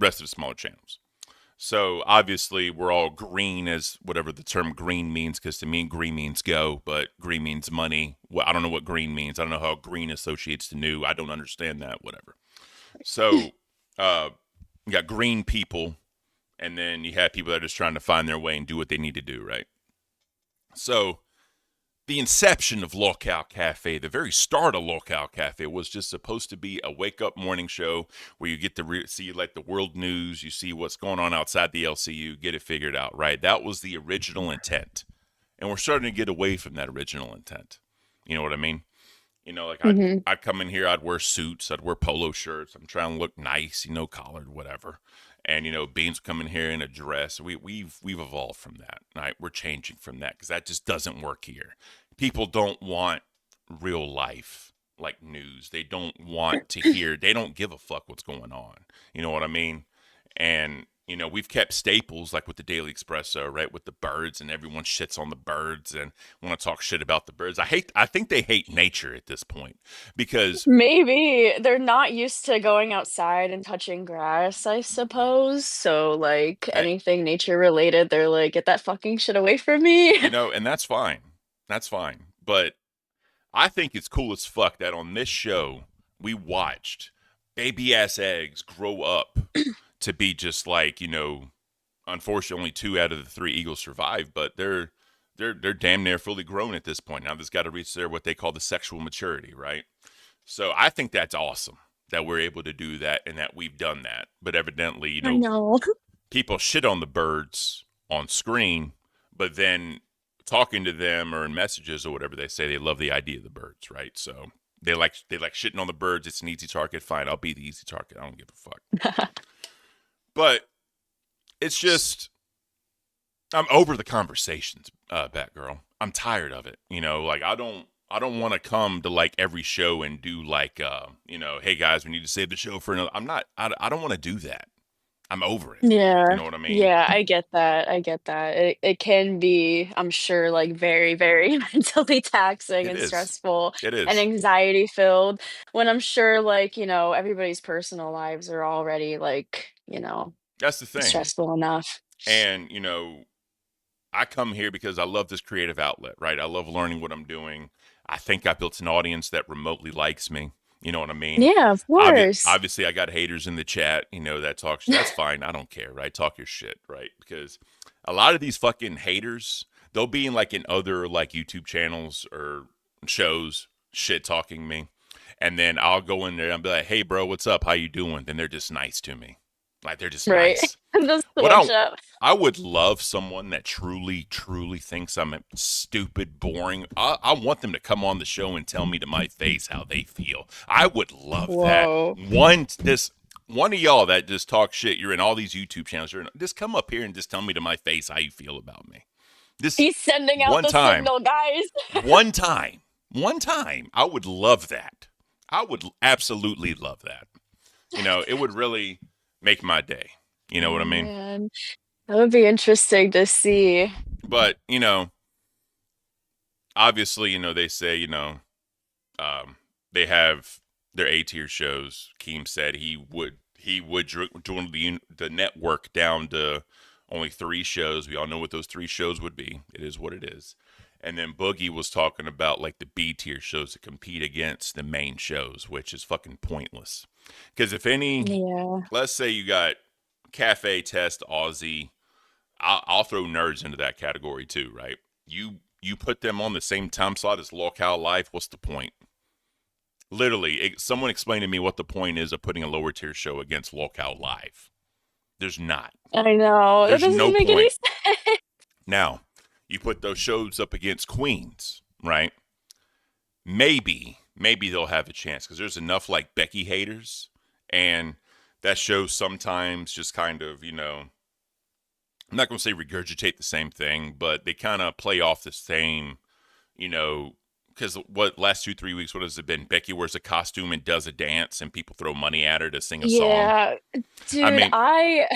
So obviously we're all green as whatever the term green means, because to me green means go, but green means money. Well, I don't know what green means. I don't know how green associates to new. I don't understand that. Whatever. So you got green people, and then you have people that are just trying to find their way and do what they need to do, right? So the inception of Locale Cafe, the very start of Locale Cafe, was just supposed to be a wake-up morning show where you get to see like the world news, you see what's going on outside the LCU, get it figured out, right? That was the original intent. And we're starting to get away from that original intent. You know what I mean? You know, like Hmm. I'd come in here, I'd wear suits, I'd wear polo shirts, I'm trying to look nice, you know, collared, whatever. And you know, Beans come in here in a dress. We've evolved from that, right? We're changing from that because that just doesn't work here. People don't want real life like news. They don't want to hear. They don't give a fuck what's going on. You know what I mean? And we've kept staples like with the Daily Espresso, right? With the birds, and everyone shits on the birds and want to talk shit about the birds. I think they hate nature at this point because Maybe they're not used to going outside and touching grass, I suppose. So, like, eh, anything nature related, they're like, get that fucking shit away from me. and that's fine. That's fine. But I think it's cool as fuck that on this show we watched baby ass eggs grow up to be just like, unfortunately only 2 out of the 3 eagles survive, but they're damn near fully grown at this point. Now they've got to reach their what they call the sexual maturity, right? So I think that's awesome that we're able to do that and that we've done that. But evidently, I know. people shit on the birds on screen, but then talking to them or in messages or whatever, they say they love the idea of the birds, right? So they like shitting on the birds. It's an easy target. Fine, I'll be the easy target. I don't give a fuck. But it's just I'm over the conversations, Batgirl. I'm tired of it. Like I don't want to come to like every show and do like hey guys, we need to save the show for another. I don't want to do that. I'm over it. Yeah. You know what I mean? Yeah, I get that. I get that. It can be, I'm sure, like very, very mentally taxing It and is. stressful It and is. anxiety filled when I'm sure like, everybody's personal lives are already like, That's the thing. stressful enough. And I come here because I love this creative outlet, right? I love learning what I'm doing. I think I built an audience that remotely likes me. You know what I mean? Yeah, of course. Obviously, I got haters in the chat, that talk. That's fine. I don't care, right? Talk your shit, right? Because a lot of these fucking haters, they'll be in other like YouTube channels or shows, shit talking me, and then I'll go in there and be like, "Hey, bro, what's up? How you doing?" Then they're just nice to me, like they're just Right. nice. The What switch up. I would love someone that truly, truly thinks I'm stupid, boring. I want them to come on the show and tell me to my face how they feel. I would love that. Whoa. One of y'all that just talk shit. You're in all these YouTube channels. Just come up here and just tell me to my face how you feel about me. This He's sending out one the time, signal, guys. one time. I would love that. I would absolutely love that. It would really make my day. You know what I Oh, mean? man. That would be interesting to see. But obviously, they say, they have their A tier shows. Keem said he would join the network down to only 3 shows. We all know what those 3 shows would be. It is what it is. And then Boogie was talking about like the B tier shows that compete against the main shows, which is fucking pointless. Because if any, Yeah. let's say you got Cafe Test, Aussie, I'll throw nerds into that category too, right? You put them on the same time slot as Locale Live. What's the point? Literally, someone explain to me what the point is of putting a lower tier show against Locale Live. There's not. I know. That There's no doesn't make any point. sense. Now, you put those shows up against Queens, right? Maybe they'll have a chance because there's enough like Becky haters, and that show sometimes just kind of, I'm not going to say regurgitate the same thing, but they kind of play off the same, because what last 2-3 weeks, what has it been? Becky wears a costume and does a dance, and people throw money at her to sing a song. Yeah. Dude, I mean,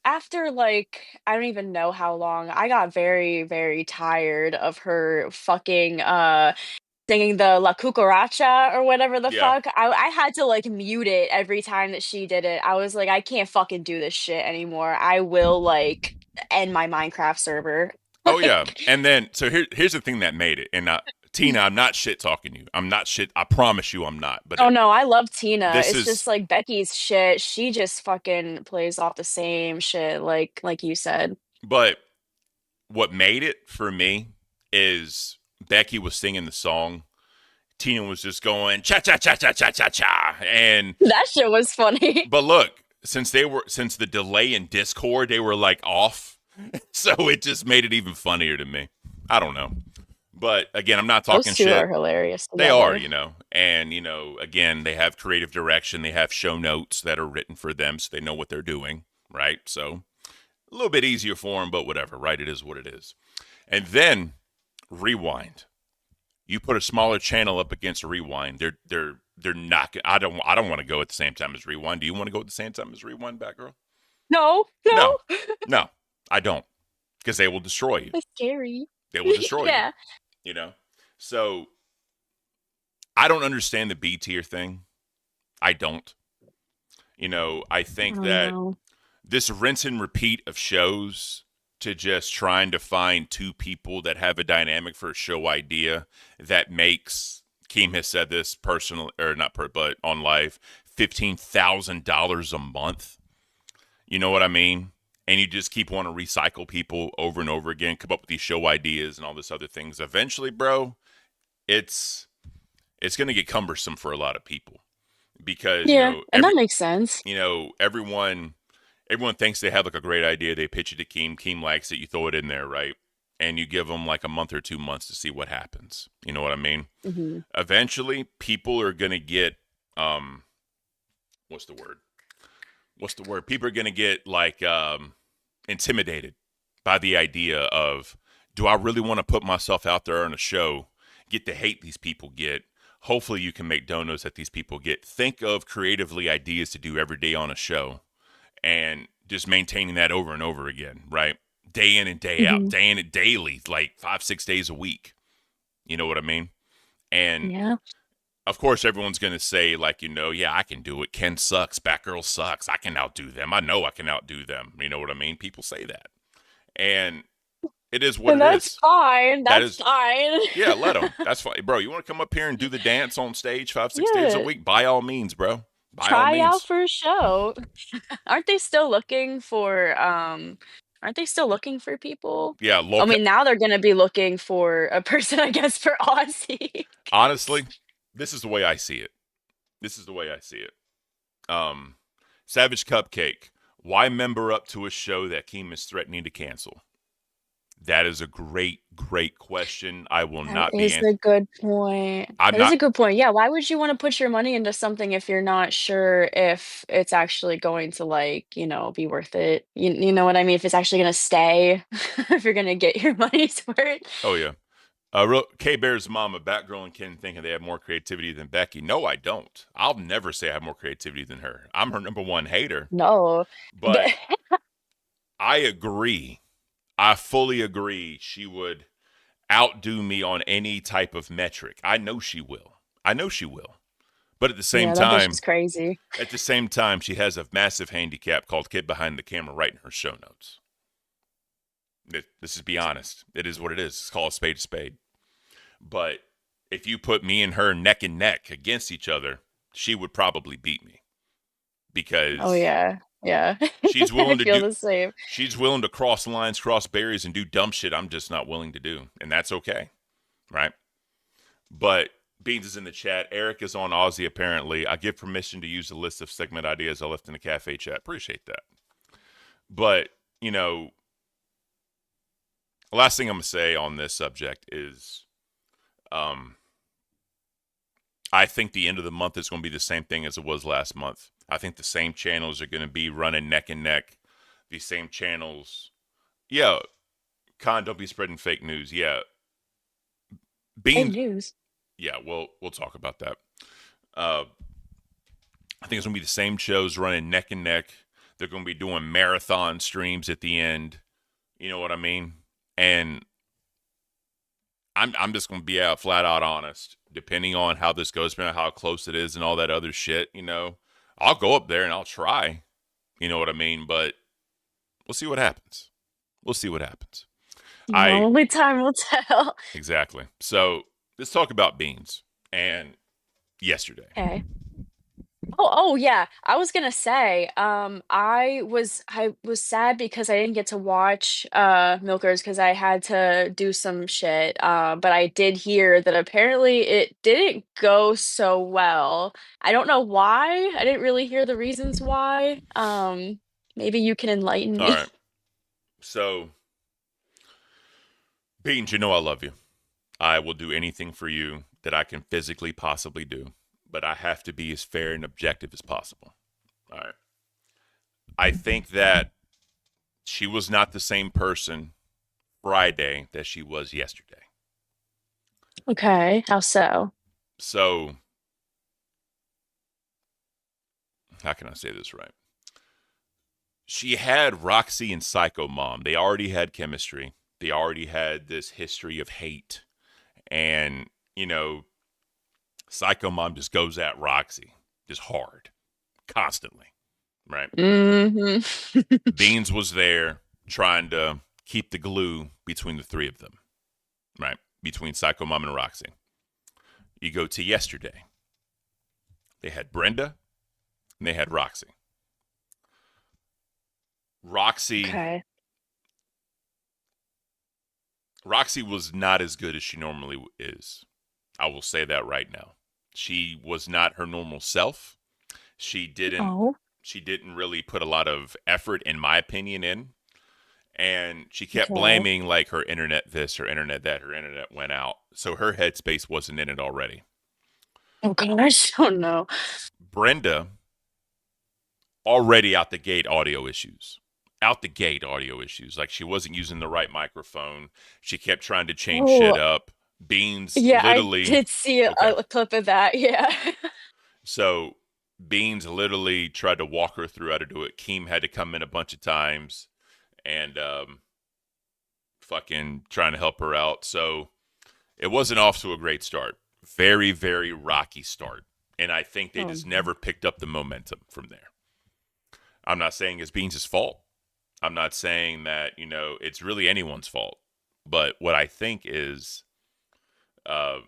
after like, I don't even know how long, I got very, very tired of her fucking singing the La Cucaracha or whatever the yeah. fuck. I had to like mute it every time that she did it. I was like, I can't fucking do this shit anymore. I will like end my Minecraft server. Oh yeah. Like, And then so here's the thing that made it. And Tina, I'm not shit talking you. I'm not shit. I promise you, I'm not. But oh no, I love Tina. this It's is. just like Becky's shit. She just fucking plays off the same shit, like you said. But what made it for me is Becky was singing the song. Tina was just going cha cha cha cha cha cha cha, and That shit was funny. but look, since the delay in Discord, they were like off, so it just made it even funnier to me. I don't know, but again, I'm not talking Those two shit. are hilarious They are, together. and again, they have creative direction. They have show notes that are written for them, so they know what they're doing, right? So a little bit easier for them, but whatever, right? It is what it is. And then Rewind. You put a smaller channel up against Rewind, they're not. I don't want to go at the same time as Rewind. Do you want to go at the same time as Rewind, Batgirl? No, No, no. no, I don't, because they will destroy you. That's scary. They will destroy you. Yeah. You know. So I don't understand the B tier thing. I don't. I I think don't that know. this rinse and repeat of shows to just trying to find two people that have a dynamic for a show idea that makes Keem has said this personal or not per but on live $15,000 a month. You know what I mean? And you just keep wanting to recycle people over and over again, come up with these show ideas and all this other things. Eventually, bro, it's it's gonna get cumbersome for a lot of people because Yeah, and that makes sense. everyone thinks they have like a great idea. They pitch it to Keem. Keem likes it. You throw it in there, right? And you give them like a month or 2 months to see what happens. You know what I mean? Hmm. Eventually, people are gonna get what's the word? What's the word? People are gonna get like intimidated by the idea of, do I really want to put myself out there on a show, get the hate these people get? Hopefully, you can make donos that these people get. Think of creatively ideas to do every day on a show and just maintaining that over and over again, right? Day in and day out, Hmm. day in and daily, like 5, 6 days a week. You know what I mean? And Yeah. of course, everyone's going to say, like, yeah, I can do it. Ken sucks. Batgirl sucks. I can outdo them. I know I can outdo them. You know what I mean? People say that. And it is what And it that's is. fine. That That's is, fine. yeah, let them. That's fine. Bro, you want to come up here and do the dance on stage 5, 6 days a Yeah. week? By all means, bro. By all Try out means. for a show. Aren't they still looking for aren't they still looking for people? Yeah, I local. mean, now they're gonna be looking for a person, I guess, for Aussie. Honestly, this is the way I see it. This is the way I see it. Savage Cupcake. Why member up to a show that Keem is threatening to cancel? That is a great, great question. I will That not be. is a good point. I'm That is not. a good point. Yeah, why would you want to put your money into something if you're not sure if it's actually going to be worth it? You know what I mean? If it's actually going to stay, if you're going to get your money's worth. Oh yeah. K Bear's mama, Batgirl and Ken thinking they have more creativity than Becky. No, I don't. I'll never say I have more creativity than her. I'm her number one hater. No. But I agree. I fully agree. She would outdo me on any type of metric. I know she will. I know she will. But Yeah, that bitch is crazy. at the same time, she has a massive handicap called Kid Behind the Camera right in her show notes. This is be honest. It is what it is. It's called a spade a spade. But if you put me and her neck and neck against each other, she would probably beat me Oh because yeah. Yeah. she's I willing to feel do the same. she's willing to cross lines, cross barriers and do dumb shit I'm just not willing to do. And that's okay. Right? But Beans is in the chat. Eric is on Aussie apparently. I give permission to use the list of segment ideas I left in the cafe chat. Appreciate that. But, the last thing I'm gonna say on this subject is I think the end of the month is going to be the same thing as it was last month. I think the same channels are going to be running neck and neck. These same channels. Yeah. Don't be spreading fake news. Yeah. Fake Beans. news. Yeah, we'll talk about that. I think it's going to be the same shows running neck and neck. They're going to be doing marathon streams at the end. You know what I mean? And I'm just going to be flat out honest. Depending on how this goes, depending on how close it is and all that other shit, I'll go up there and I'll try. You know what I mean? But we'll see what happens. We'll see what happens. Only time will tell. Exactly. So let's talk about Beans and yesterday. Okay. Oh yeah. I was gonna say, I was sad because I didn't get to watch Milkers because I had to do some shit. But I did hear that apparently it didn't go so well. I don't know why. I didn't really hear the reasons why. Maybe you can enlighten All me. right. So, Beans, you know I love you. I will do anything for you that I can physically possibly do, but I have to be as fair and objective as possible. All right. I think that she was not the same person Friday that she was yesterday. Okay, how so? So, how can I say this right? she had Roxy and Psycho Mom. They already had chemistry. They already had this history of hate. And, Psycho Mom just goes at Roxy just hard, constantly, right? Mm-hmm. Beans was there trying to keep the glue between the three of them, right? Between Psycho Mom and Roxy. You go to yesterday. They had Brenda and they had Roxy. Roxy Okay. Roxy was not as good as she normally is. I will say that right now. She was not her normal self. She didn't Oh, she didn't really put a lot of effort, in my opinion, in. And she kept okay. blaming like her internet this, her internet that, her internet went out. So her headspace wasn't in it already. Oh gosh. Oh no. Brenda, already out the gate audio issues. Out the gate audio issues. Like she wasn't using the right microphone. She kept trying to change shit Oh, up. Beans yeah, I literally did see okay. a clip of that. Yeah. So Beans literally tried to walk her through how to do it. Keem had to come in a bunch of times and fucking trying to help her out. So it wasn't off to a great start. Very, very rocky start. And I think they Oh just no. never picked up the momentum from there. I'm not saying it's Beans' fault. I'm not saying that, it's really anyone's fault. But what I think is, um,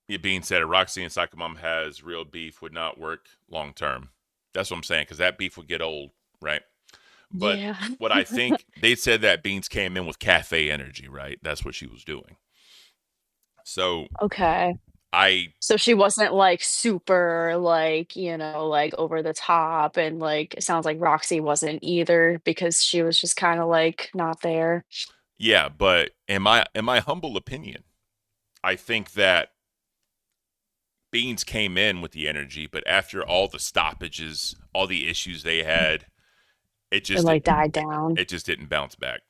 it being said, Roxy and Psycho Mom has real beef would not work long term. That's what I'm saying, because that beef would get old, right? But Yeah. what I think, they said that Beans came in with cafe energy, right? That's what she was doing. So Okay. I, So she wasn't like super like, like over the top and like it sounds like Roxy wasn't either because she was just kind of like not there. yeah, but in my humble opinion, I think that Beans came in with the energy, but after all the stoppages, all the issues they had, it It just like didn't, died it, down. it just didn't bounce back.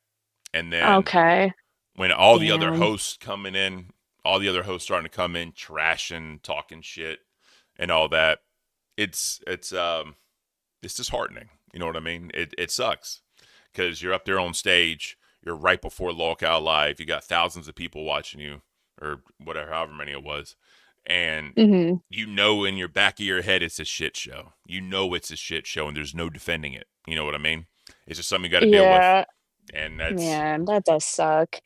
And then Okay. when all the other Damn. hosts coming in, all the other hosts starting to come in, trashing, talking shit, and all that, it's disheartening. You know what I mean? It sucks because you're up there on stage, you're right before Lockout Live, you got thousands of people watching you, or whatever, however many it was, and Mhm. in your back of your head it's a shit show. You know it's a shit show, and there's no defending it. You know what I mean? It's just something you got to deal with, Yeah. and that's Man, that does suck.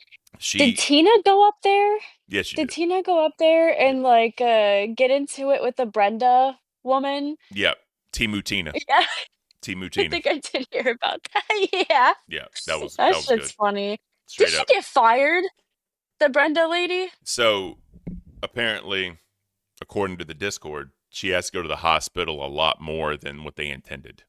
Did she. Tina go up there? Yes, you Did did. Tina go up there Yeah. and like get into it with the Brenda woman? Yep. Timu Tina. Yeah, Timu I Tina. think I did hear about that. Yeah. Yeah, that was That that was shit's good. funny. Did Straight she up. get fired? The Brenda lady? So apparently, according to the Discord, she has to go to the hospital a lot more than what they intended.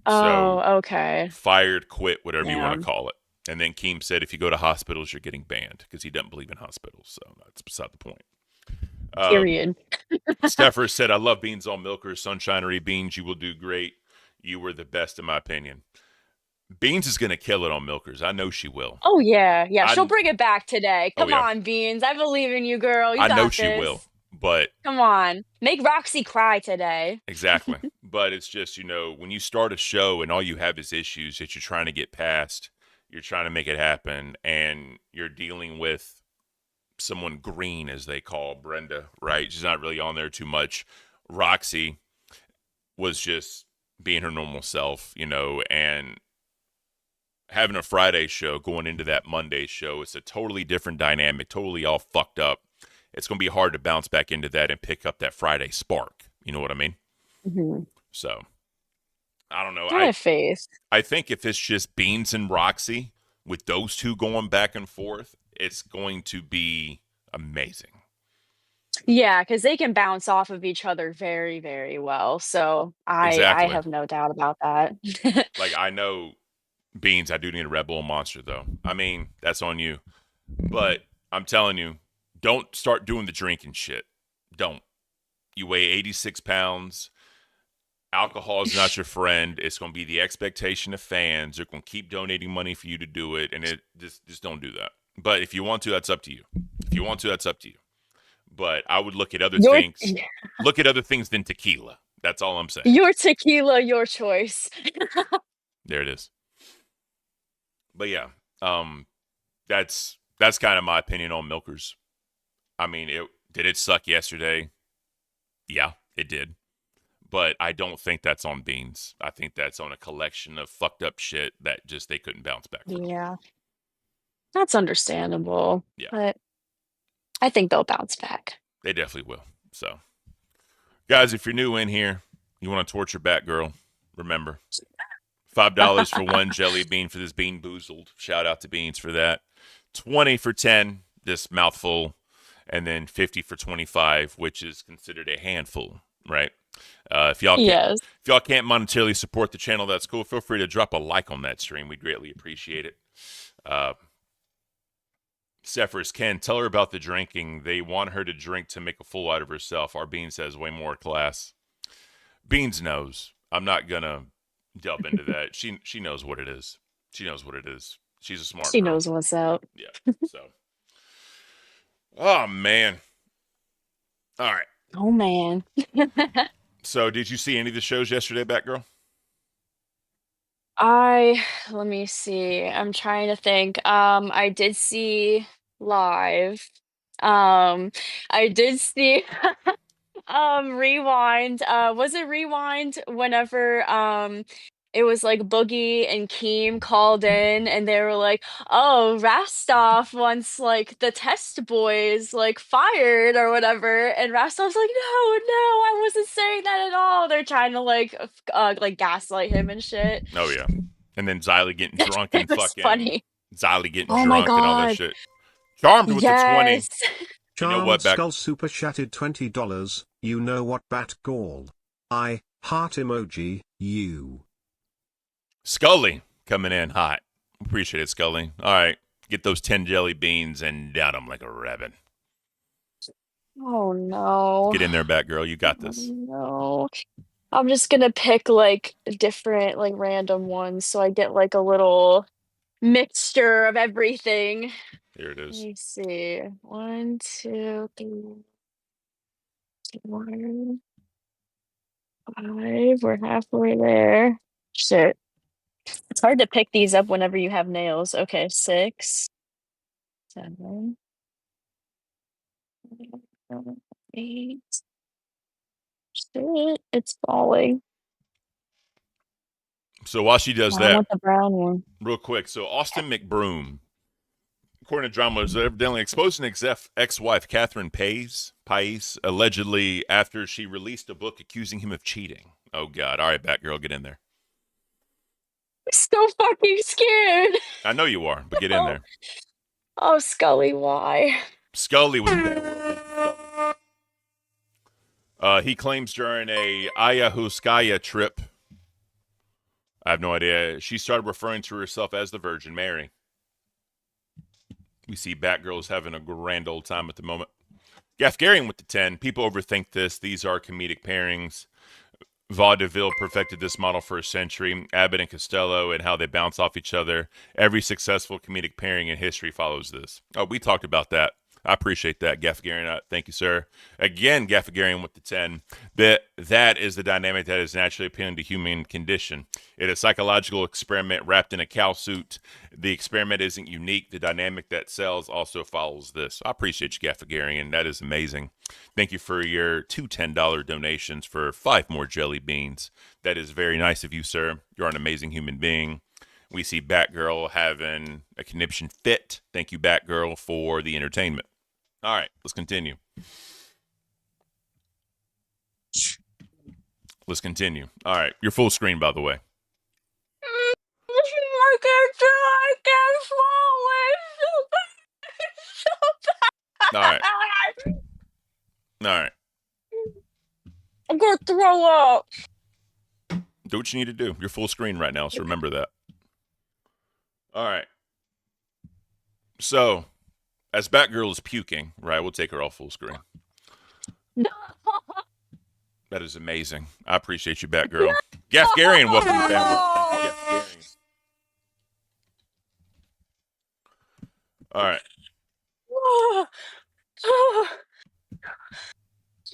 So Oh, okay. fired, quit, whatever you want to Damn. call it. And then Keem said, if you go to hospitals, you're getting banned because he doesn't believe in hospitals. So that's beside the point. Period. Steffer said, I love beans on milkers, sunshinery beans. You will do great. You were the best, in my opinion. Beans is going to kill it on milkers. I know she will. Oh yeah, yeah. She'll I bring it back today. Oh Come yeah, on, Beans. I believe in you, girl. You I know got she will. this. But Come on. Make Roxy cry today. exactly. But it's just, when you start a show and all you have is issues that you're trying to get past, you're trying to make it happen, and you're dealing with someone green, as they call Brenda, right? She's not really on there too much. Roxy was just being her normal self, and having a Friday show going into that Monday show, it's a totally different dynamic, totally all fucked up. It's going to be hard to bounce back into that and pick up that Friday spark. You know what I mean? Hmm. So I don't know. I have faith. I think if it's just Beans and Roxy with those two going back and forth, it's going to be amazing. Yeah, because they can bounce off of each other very, very well. So I Exactly. have no doubt about that. Like I know Beans, I do need a Red Bull Monster though. I mean, that's on you. But I'm telling you, don't start doing the drinking shit. Don't. You weigh 86 pounds. Alcohol is not your friend. It's going to be the expectation of fans. They're going to keep donating money for you to do it, and it just don't do that. But if you want to, that's up to you. If you want to, that's up to you. But I would look at other You're things. Look at other things than tequila. That's all I'm saying. Your tequila, your choice. There it is. But yeah, that's kind of my opinion on milkers. I mean, did it suck yesterday? Yeah, it did. But I don't think that's on beans. I think that's on a collection of fucked up shit that just they couldn't bounce back from. Yeah, that's understandable. Yeah. But I think they'll bounce back. They definitely will. So, guys, if you're new in here, you want to torture Batgirl, remember, $5 for one jelly bean for this Bean Boozled. Shout out to Beans for that. 20 for 10, this mouthful, and then 50 for 25, which is considered a handful, right? If y'all can't monetarily support the channel, that's cool. Feel free to drop a like on that stream. We'd greatly appreciate it. Cephers, Ken, tell her about the drinking. They want her to drink to make a fool out of herself. Our Beans has way more class. Beans knows. I'm not gonna delve into that. She knows what it is. She knows what it is. She's a smart She girl. knows what's up. Yeah. So. Oh man. All right. Oh man. So, did you see any of the shows yesterday, Batgirl? Let me see. I'm trying to think. I did see live. I did see Rewind. Was it Rewind whenever it was like Boogie and Keem called in and they were like, "Oh, Rastov wants like the test boys like fired or whatever." And Rastov's like, "No, no, I wasn't saying that at all." They're trying to like gaslight him and shit. Oh yeah. And then Xylee getting drunk It and was fucking funny. Xylee getting Oh my drunk and all that God. shit. Charmed with the 20. Yes. You know Charmed what, Skull super chatted $20. You know what, Batgirl? I heart emoji you. Scully coming in hot. Appreciate it, Scully. All right. Get those 10 jelly beans and down them like a rabbit. Oh no. Get in there, Batgirl. You got Oh this. no. I'm just gonna pick like different like random ones so I get like a little mixture of everything. Here it Let is. me see. 1, 2, 3, 4, 5. We're halfway there. Shit. It's hard to pick these up whenever you have nails. Okay, 6, 7, 8. Shit, it's falling. So while she does I that, want the brown one. real quick. So Austin McBroom, according to drama, was evidently exposing ex-wife Catherine Pais, allegedly after she released a book accusing him of cheating. Oh God! All right, Batgirl, get in there. I'm so fucking scared. I know you are, but get in there. Oh, Scully, why? Scully was bad. He claims during a ayahuasca trip, I have no idea, she started referring to herself as the Virgin Mary. We see Batgirl's having a grand old time at the moment. Gafgarian with the 10. People overthink this. These are comedic pairings. Vaudeville perfected this model for a century. Abbott and Costello and how they bounce off each other. Every successful comedic pairing in history follows this. Oh, we talked about that. I appreciate that, Gafgarian. Thank you, sir. Again, Gafgarian with the 10. That is the dynamic that is naturally appealing to human condition. It is a psychological experiment wrapped in a cow suit. The experiment isn't unique. The dynamic that sells also follows this. I appreciate you, Gafgarian. That is amazing. Thank you for your two $10 donations for 5 more jelly beans. That is very nice of you, sir. You're an amazing human being. We see Batgirl having a conniption fit. Thank you, Batgirl, for the entertainment. All right, let's continue. Let's continue. All right, you're full screen, by the way. I can't do it. I can't swallow it. All right. All right. I'm gonna throw up. Do what you need to do. You're full screen right now, so remember that. All right. So, as Batgirl is puking, right, we'll take her off full screen. No. That is amazing. I appreciate you, Batgirl. Gafgarian, welcome to Batgirl. Gafgarian. All right.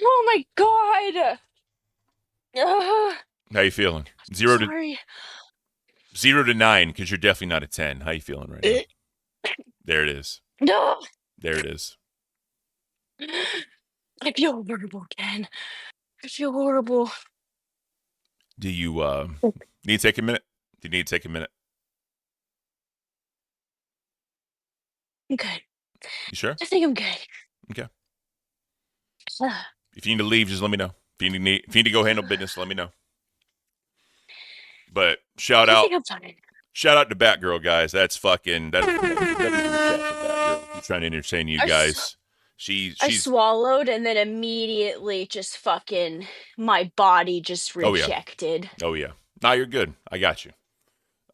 Oh my god. Ugh, How you feeling? sorry. 0 to 9, because you're definitely not a 10. How you feeling right now? There it is. No. There it is. I feel horrible, Ken. I feel horrible. Do you need to take a minute? Do you need to take a minute? I'm good. You sure? I think I'm good. Okay. Ugh. If you need to leave, just let me know. If you need to go handle business, let me know. But shout I out think I'm fine. to Batgirl, guys. That's fucking that is in the chat for Batgirl. She's trying to entertain you I guys. I She's swallowed and then immediately just fucking my body just Oh yeah. rejected. Oh yeah. Nah, you're good. I got you.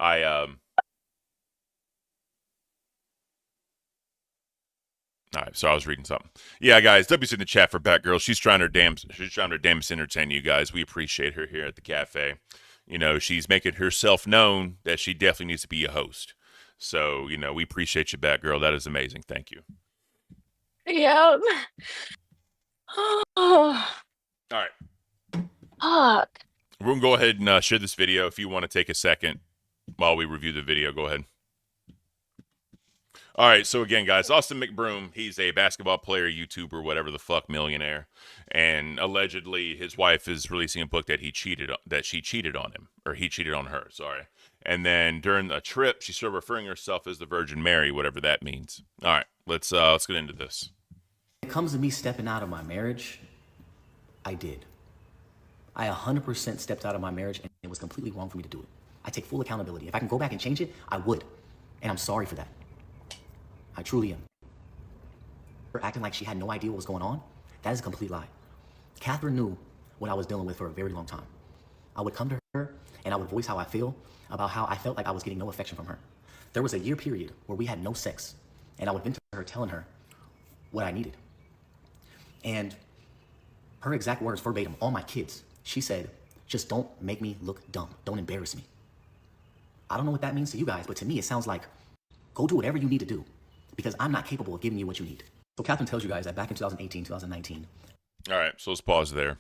I All right, so I was reading something. Yeah, guys, W's in the chat for Batgirl. She's trying her damnedest to entertain you guys. We appreciate her here at the cafe. You know, she's making herself known that she definitely needs to be a host. So, you know, we appreciate you, Batgirl. That is amazing. Thank you. Yep. Oh, All right. fuck. We're going to go ahead and share this video. If you want to take a second while we review the video, go ahead. All right, so again, guys, Austin McBroom, he's a basketball player, YouTuber, whatever the fuck, millionaire, and allegedly his wife is releasing a book that she cheated on him, or he cheated on her. Sorry. And then during a trip, she started referring herself as the Virgin Mary, whatever that means. All right, let's get into this. When it comes to me stepping out of my marriage, I did. I 100% stepped out of my marriage, and it was completely wrong for me to do it. I take full accountability. If I can go back and change it, I would. And I'm sorry for that. I truly am. Her acting like she had no idea what was going on, that is a complete lie. Catherine knew what I was dealing with for a very long time. I would come to her, and I would voice how I feel about how I felt like I was getting no affection from her. There was a year period where we had no sex, and I would vent to her telling her what I needed. And her exact words verbatim, all my kids, she said, just don't make me look dumb. Don't embarrass me. I don't know what that means to you guys, but to me, it sounds like, go do whatever you need to do because I'm not capable of giving you what you need. So Catherine tells you guys that back in 2018, 2019. All right, so let's pause there.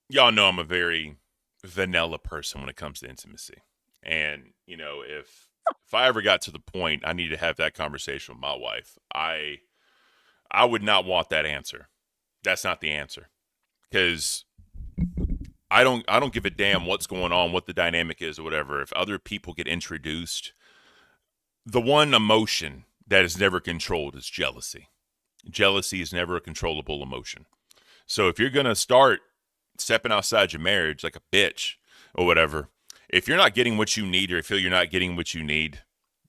Y'all know I'm a very vanilla person when it comes to intimacy. And, you know, if I ever got to the point I need to have that conversation with my wife, I would not want that answer. That's not the answer. Because I don't give a damn what's going on, what the dynamic is or whatever. If other people get introduced, the one emotion that is never controlled is jealousy. Jealousy is never a controllable emotion. So if you're going to start stepping outside your marriage like a bitch or whatever, if you're not getting what you need or feel you're not getting what you need,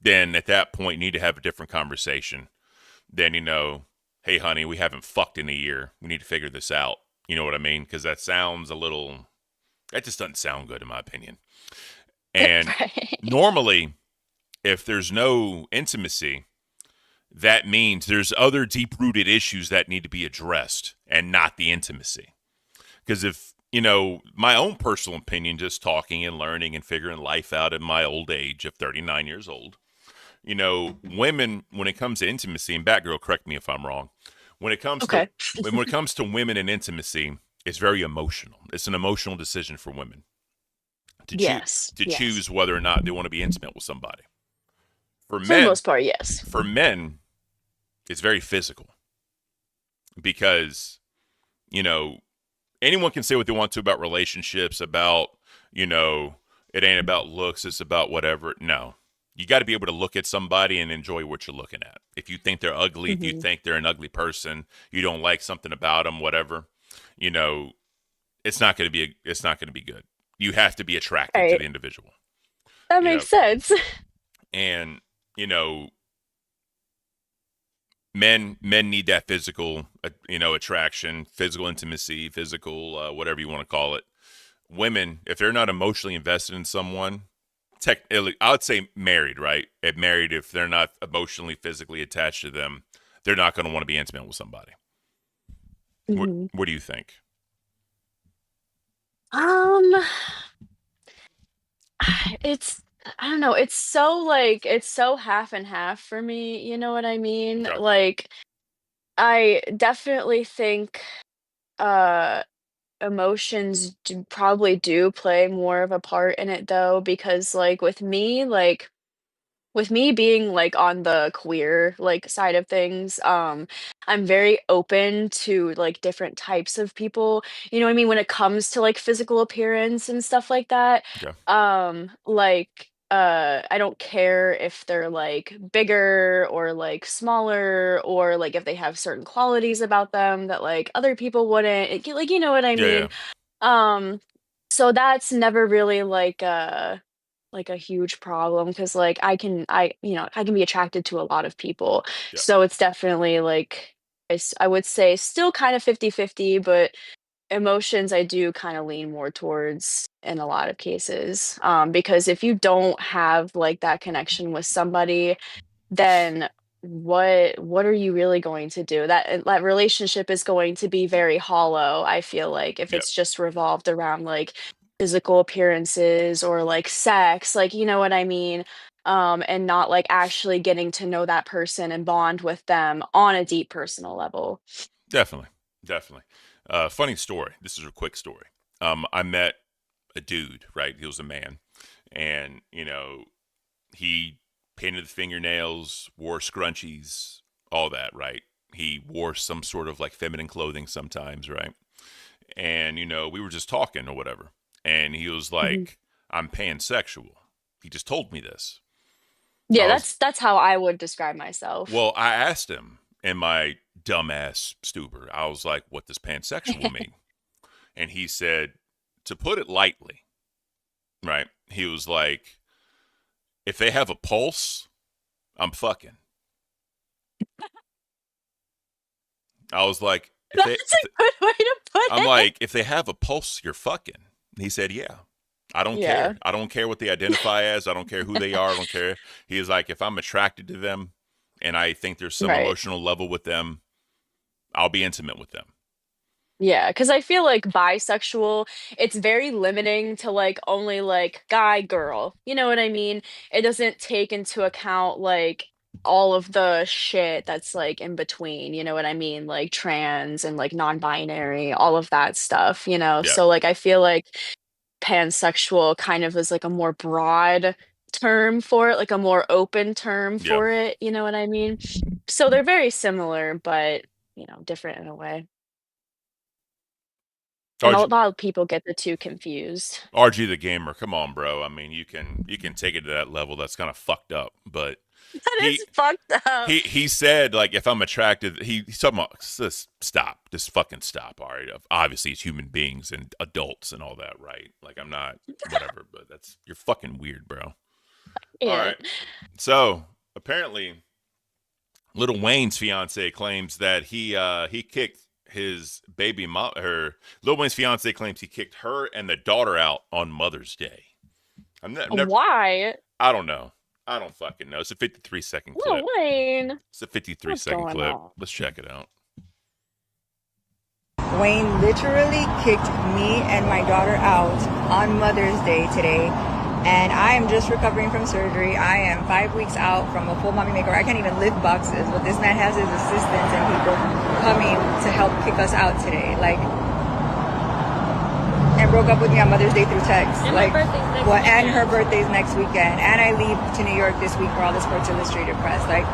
then at that point you need to have a different conversation. Then, you know, hey, honey, we haven't fucked in a year. We need to figure this out. You know what I mean? Because that just doesn't sound good in my opinion. And Right. normally, if there's no intimacy, that means there's other deep-rooted issues that need to be addressed and not the intimacy. Because if, you know, my own personal opinion, just talking and learning and figuring life out in my old age of 39 years old, you know, women, when it comes to intimacy, and Batgirl, correct me if I'm wrong, when it comes Okay. to women and intimacy, it's very emotional. It's an emotional decision for women to Yes. Yes. choose whether or not they want to be intimate with somebody. For For the men, most part, yes. it's very physical because, you know, anyone can say what they want to about relationships, about, you know, it ain't about looks, it's about whatever. No. You got to be able to look at somebody and enjoy what you're looking at. If you think they're ugly, if you think they're an ugly person, you don't like something about them, whatever, you know, it's not going to be good. You have to be attracted to Right. the individual. That You makes know, sense. and, you know, men need that physical, you know, attraction, physical intimacy, physical, whatever you want to call it. Women, if they're not emotionally invested in someone, I would say married, right? Married, if they're not emotionally, physically attached to them, they're not going to want to be intimate with somebody. Mhm. What do you think? It's I don't know. It's so half and half for me. You know what I mean? Okay. Like I definitely think uh emotions probably do play more of a part in it though, because like with me being like on the queer like side of things, I'm very open to like different types of people. You know what I mean? When it comes to like physical appearance and stuff like that. Yeah. I don't care if they're like bigger or like smaller or like if they have certain qualities about them that like other people wouldn't. Like you know what I Yeah. Yeah. mean? Um, so that's never really like a huge problem because like I can be attracted to a lot of people. Yeah. So it's definitely like I would say still kind of 50-50, but emotions I do kind of lean more towards in a lot of cases. Because if you don't have like that connection with somebody, then what are you really going to do? That relationship is going to be very hollow, I feel like, if Yeah. it's just revolved around like physical appearances or like sex, like you know what I mean? And not like actually getting to know that person and bond with them on a deep personal level. Definitely. Definitely. Funny story. This is a quick story. I met a dude, right? He was a man. And, he painted the fingernails, wore scrunchies, all that, right? He wore some sort of like feminine clothing sometimes, right? And, we were just talking or whatever. And he was Mhm. like, I'm pansexual. He just told me this. Yeah, I was, that's how I would describe myself. well, I asked him in my dumbass stupor, I was like, what does pansexual mean? And he said, to put it lightly, right? He was like, if they have a pulse, I'm fucking. I was like, That's a good way to put I'm it. like, if they have a pulse, you're fucking. He said, yeah. I don't Yeah, care. I don't care what they identify as. I don't care who they are. I don't care. He is like, if I'm attracted to them and I think there's some right. emotional level with them, I'll be intimate with them. Yeah, because I feel like bisexual, it's very limiting to like only like guy, girl. You know what I mean? It doesn't take into account like all of the shit that's like in between, you know what I mean? Like trans and like non-binary, all of that stuff, you know? Yeah. So like I feel like pansexual kind of is like a more broad term for it, like a more open term Yeah. for it, you know what I mean? So they're very similar, but different in a way. And a RG, lot of people get the 2 confused. RG the gamer, come on, bro. I mean, you can take it to that level. That's kind of fucked up. But That he is fucked up. he said like if I'm attracted, he's talking about just stop, just fucking stop. All right, obviously it's human beings and adults and all that, right? Like I'm not whatever, but you're fucking weird, bro. All Yeah. right, so apparently Little Wayne's fiance claims that he kicked his baby mom. Her Lil Wayne's fiance claims he kicked her and the daughter out on Mother's Day. I've never. Why? I don't know. I don't fucking know. It's a 53-second Lil clip. Wayne, It's a 53 what's second going clip. on? Let's check it out. Wayne literally kicked me and my daughter out on Mother's Day today. And I am just recovering from surgery. I am 5 weeks out from a full mommy makeover. I can't even lift boxes, but this man has his assistants and people coming to help kick us out today. Like, and broke up with me on Mother's Day through text. And like, my birthday's next and weekend. her birthday's next weekend. And I leave to New York this week for all the Sports Illustrated press. Like,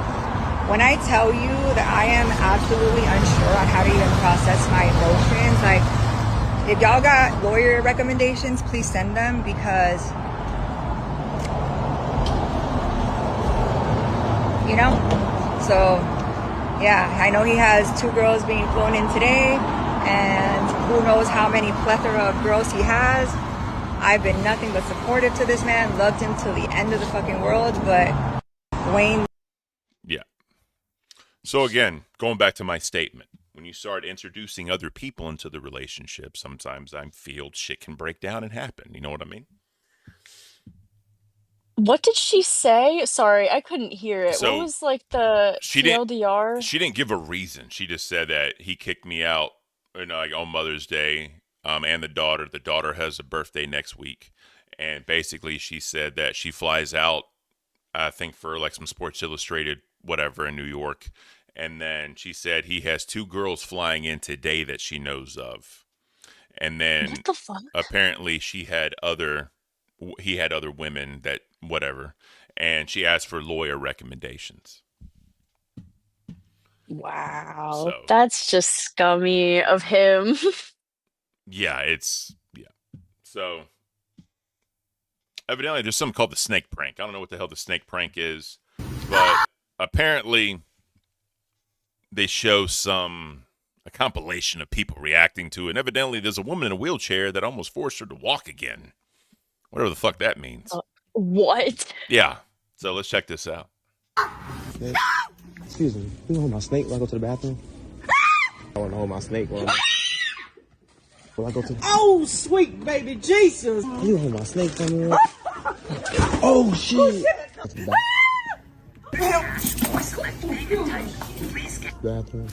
when I tell you that I am absolutely unsure on how to even process my emotions, like, if y'all got lawyer recommendations, please send them because, so, yeah, I know he has 2 girls being flown in today, and who knows how many plethora of girls he has. I've been nothing but supportive to this man, loved him till the end of the fucking world, but Wayne. Yeah. So again, going back to my statement, when you start introducing other people into the relationship, sometimes I feel shit can break down and happen. You know what I mean? What did she say? Sorry, I couldn't hear it. What So was like the she didn't TLDR? she didn't give a reason. She just said that he kicked me out, like on Mother's Day, and the daughter. The daughter has a birthday next week, and basically she said that she flies out, I think for like some Sports Illustrated whatever in New York, And then she said he has 2 girls flying in today that she knows of. And then What the fuck? apparently he had other women that whatever. And she asked for lawyer recommendations. Wow. So That's just scummy of him. yeah. So evidently there's something called the snake prank. I don't know what the hell the snake prank is, but apparently they show a compilation of people reacting to it. And evidently there's a woman in a wheelchair that almost forced her to walk again. Whatever the fuck that means. What? Yeah. So let's check this out. Excuse me, you hold my snake when I go to the bathroom? I want to hold my snake when I go to the... Oh, sweet baby Jesus. You hold my snake for me? Oh, shit. Bathroom.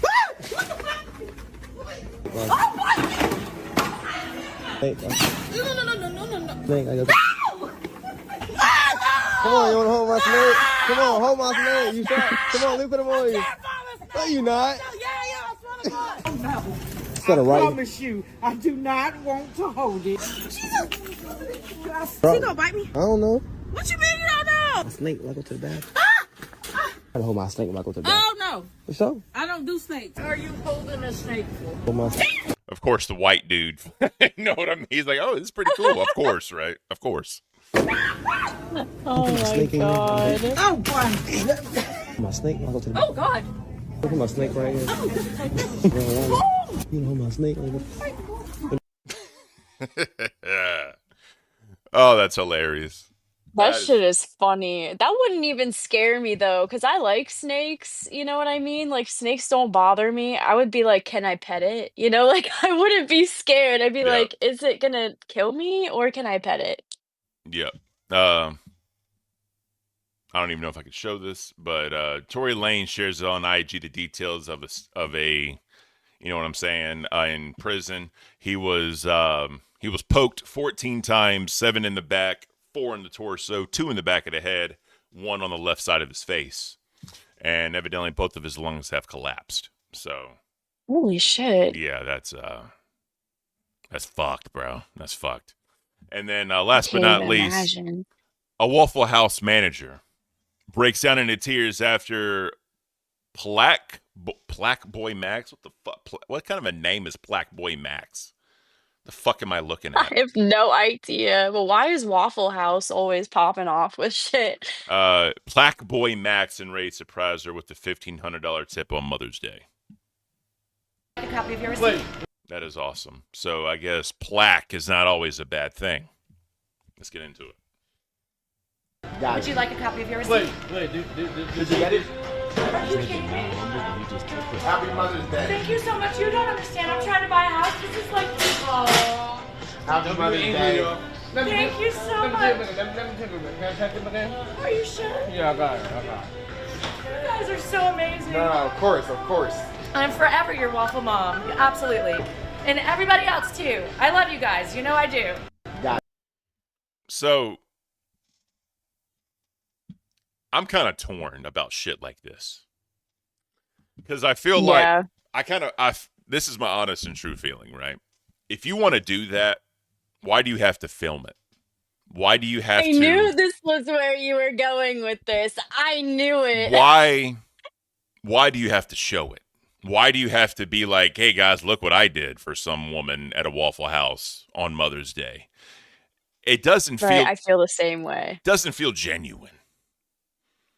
Snake, No. snake, I go to... Come on, you want to hold my snake? Come on, hold my snake. You try. Come on, let me put him on you. No, you not. Oh, no. It's got a I right. promise you, I do not want to hold it. She gonna bite me? I don't know. What you mean you don't know? My snake when I go to the bathroom. I gotta hold my snake when I go to the bathroom. Oh, no. For sure. I don't do snakes. Are you holding a snake for? Hold my snake. Of course, the white dude. You know what I mean? He's like, oh, this is pretty cool. Of course, right? Of course. Oh my snake in god. Oh, boy. My snake when I go to the bathroom. Oh, God. Look at my snake right here. You know my snake like Oh, that's hilarious. That shit is funny. That wouldn't even scare me though, because I like snakes. You know what I mean? Like, snakes don't bother me. I would be like, can I pet it? You know, like, I wouldn't be scared. I'd be Yeah. like, is it gonna kill me or can I pet it? Yep. I don't even know if I could show this, but Tory Lane shares on IG the details of a you know what I'm saying, in prison. He was poked 14 times, 7 in the back, 4 in the torso, 2 in the back of the head, 1 on the left side of his face. And evidently both of his lungs have collapsed. So Holy shit. yeah, that's fucked, bro. That's fucked. And then last but Can't not even least, imagine. a Waffle House manager breaks down into tears after Plaque Boy Max. What the fuck? What kind of a name is Plaque Boy Max? The fuck am I looking I at? have no idea. But why is Waffle House always popping off with shit? Plaque Boy Max and Ray surprised her with the $1,500 tip on Mother's Day. A copy of your receipt. That is awesome. So I guess plaque is not always a bad thing. Let's get into it. Would you like a copy of your receipt? Did you get it? Are you kidding me? Happy Mother's Day. Thank you so much. You don't understand. I'm trying to buy a house. This is like, oh, Happy Mother's Day. thank you so much. Let me take it. Can I check it again? Are you sure? Yeah, I got it. You guys are so amazing. No, of course. I'm forever your waffle mom. Absolutely. And everybody else too. I love you guys. You know I do. So I'm kind of torn about shit like this. Because I feel Yeah. like this is my honest and true feeling, right? If you want to do that, why do you have to film it? Why do you have I to? knew this was where you were going with this. I knew it. Why do you have to show it? Why do you have to be like, hey guys, look what I did for some woman at a Waffle House on Mother's Day? It doesn't Right, feel I feel the same way. doesn't feel genuine.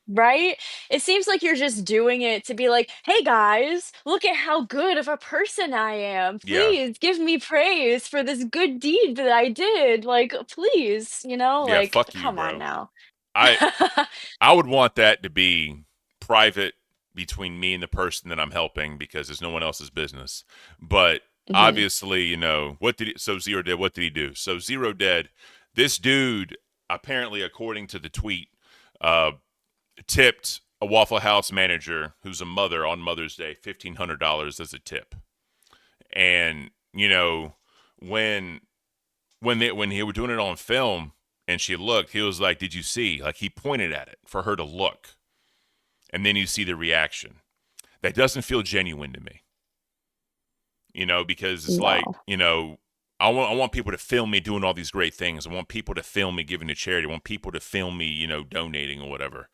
Right? It seems like you're just doing it to be like, hey guys, look at how good of a person I am. Yeah. Please give me praise for this good deed that I did. Like, please, Yeah, like, fuck you, come bro. on now. I would want that to be private between me and the person that I'm helping because it's no one else's business. But obviously, you know, what did Zero did? What did he do? So Zero did. This dude, apparently, according to the tweet, tipped a Waffle House manager who's a mother on Mother's Day $1,500 as a tip. And you know, when he were doing it on film and she looked, he was like, "Did you see?" Like he pointed at it for her to look, and then you see the reaction. That doesn't feel genuine to me. You know, because it's like, No. you know, I want people to film me doing all these great things. I want people to film me giving to charity. I want people to film me, you know, donating or whatever.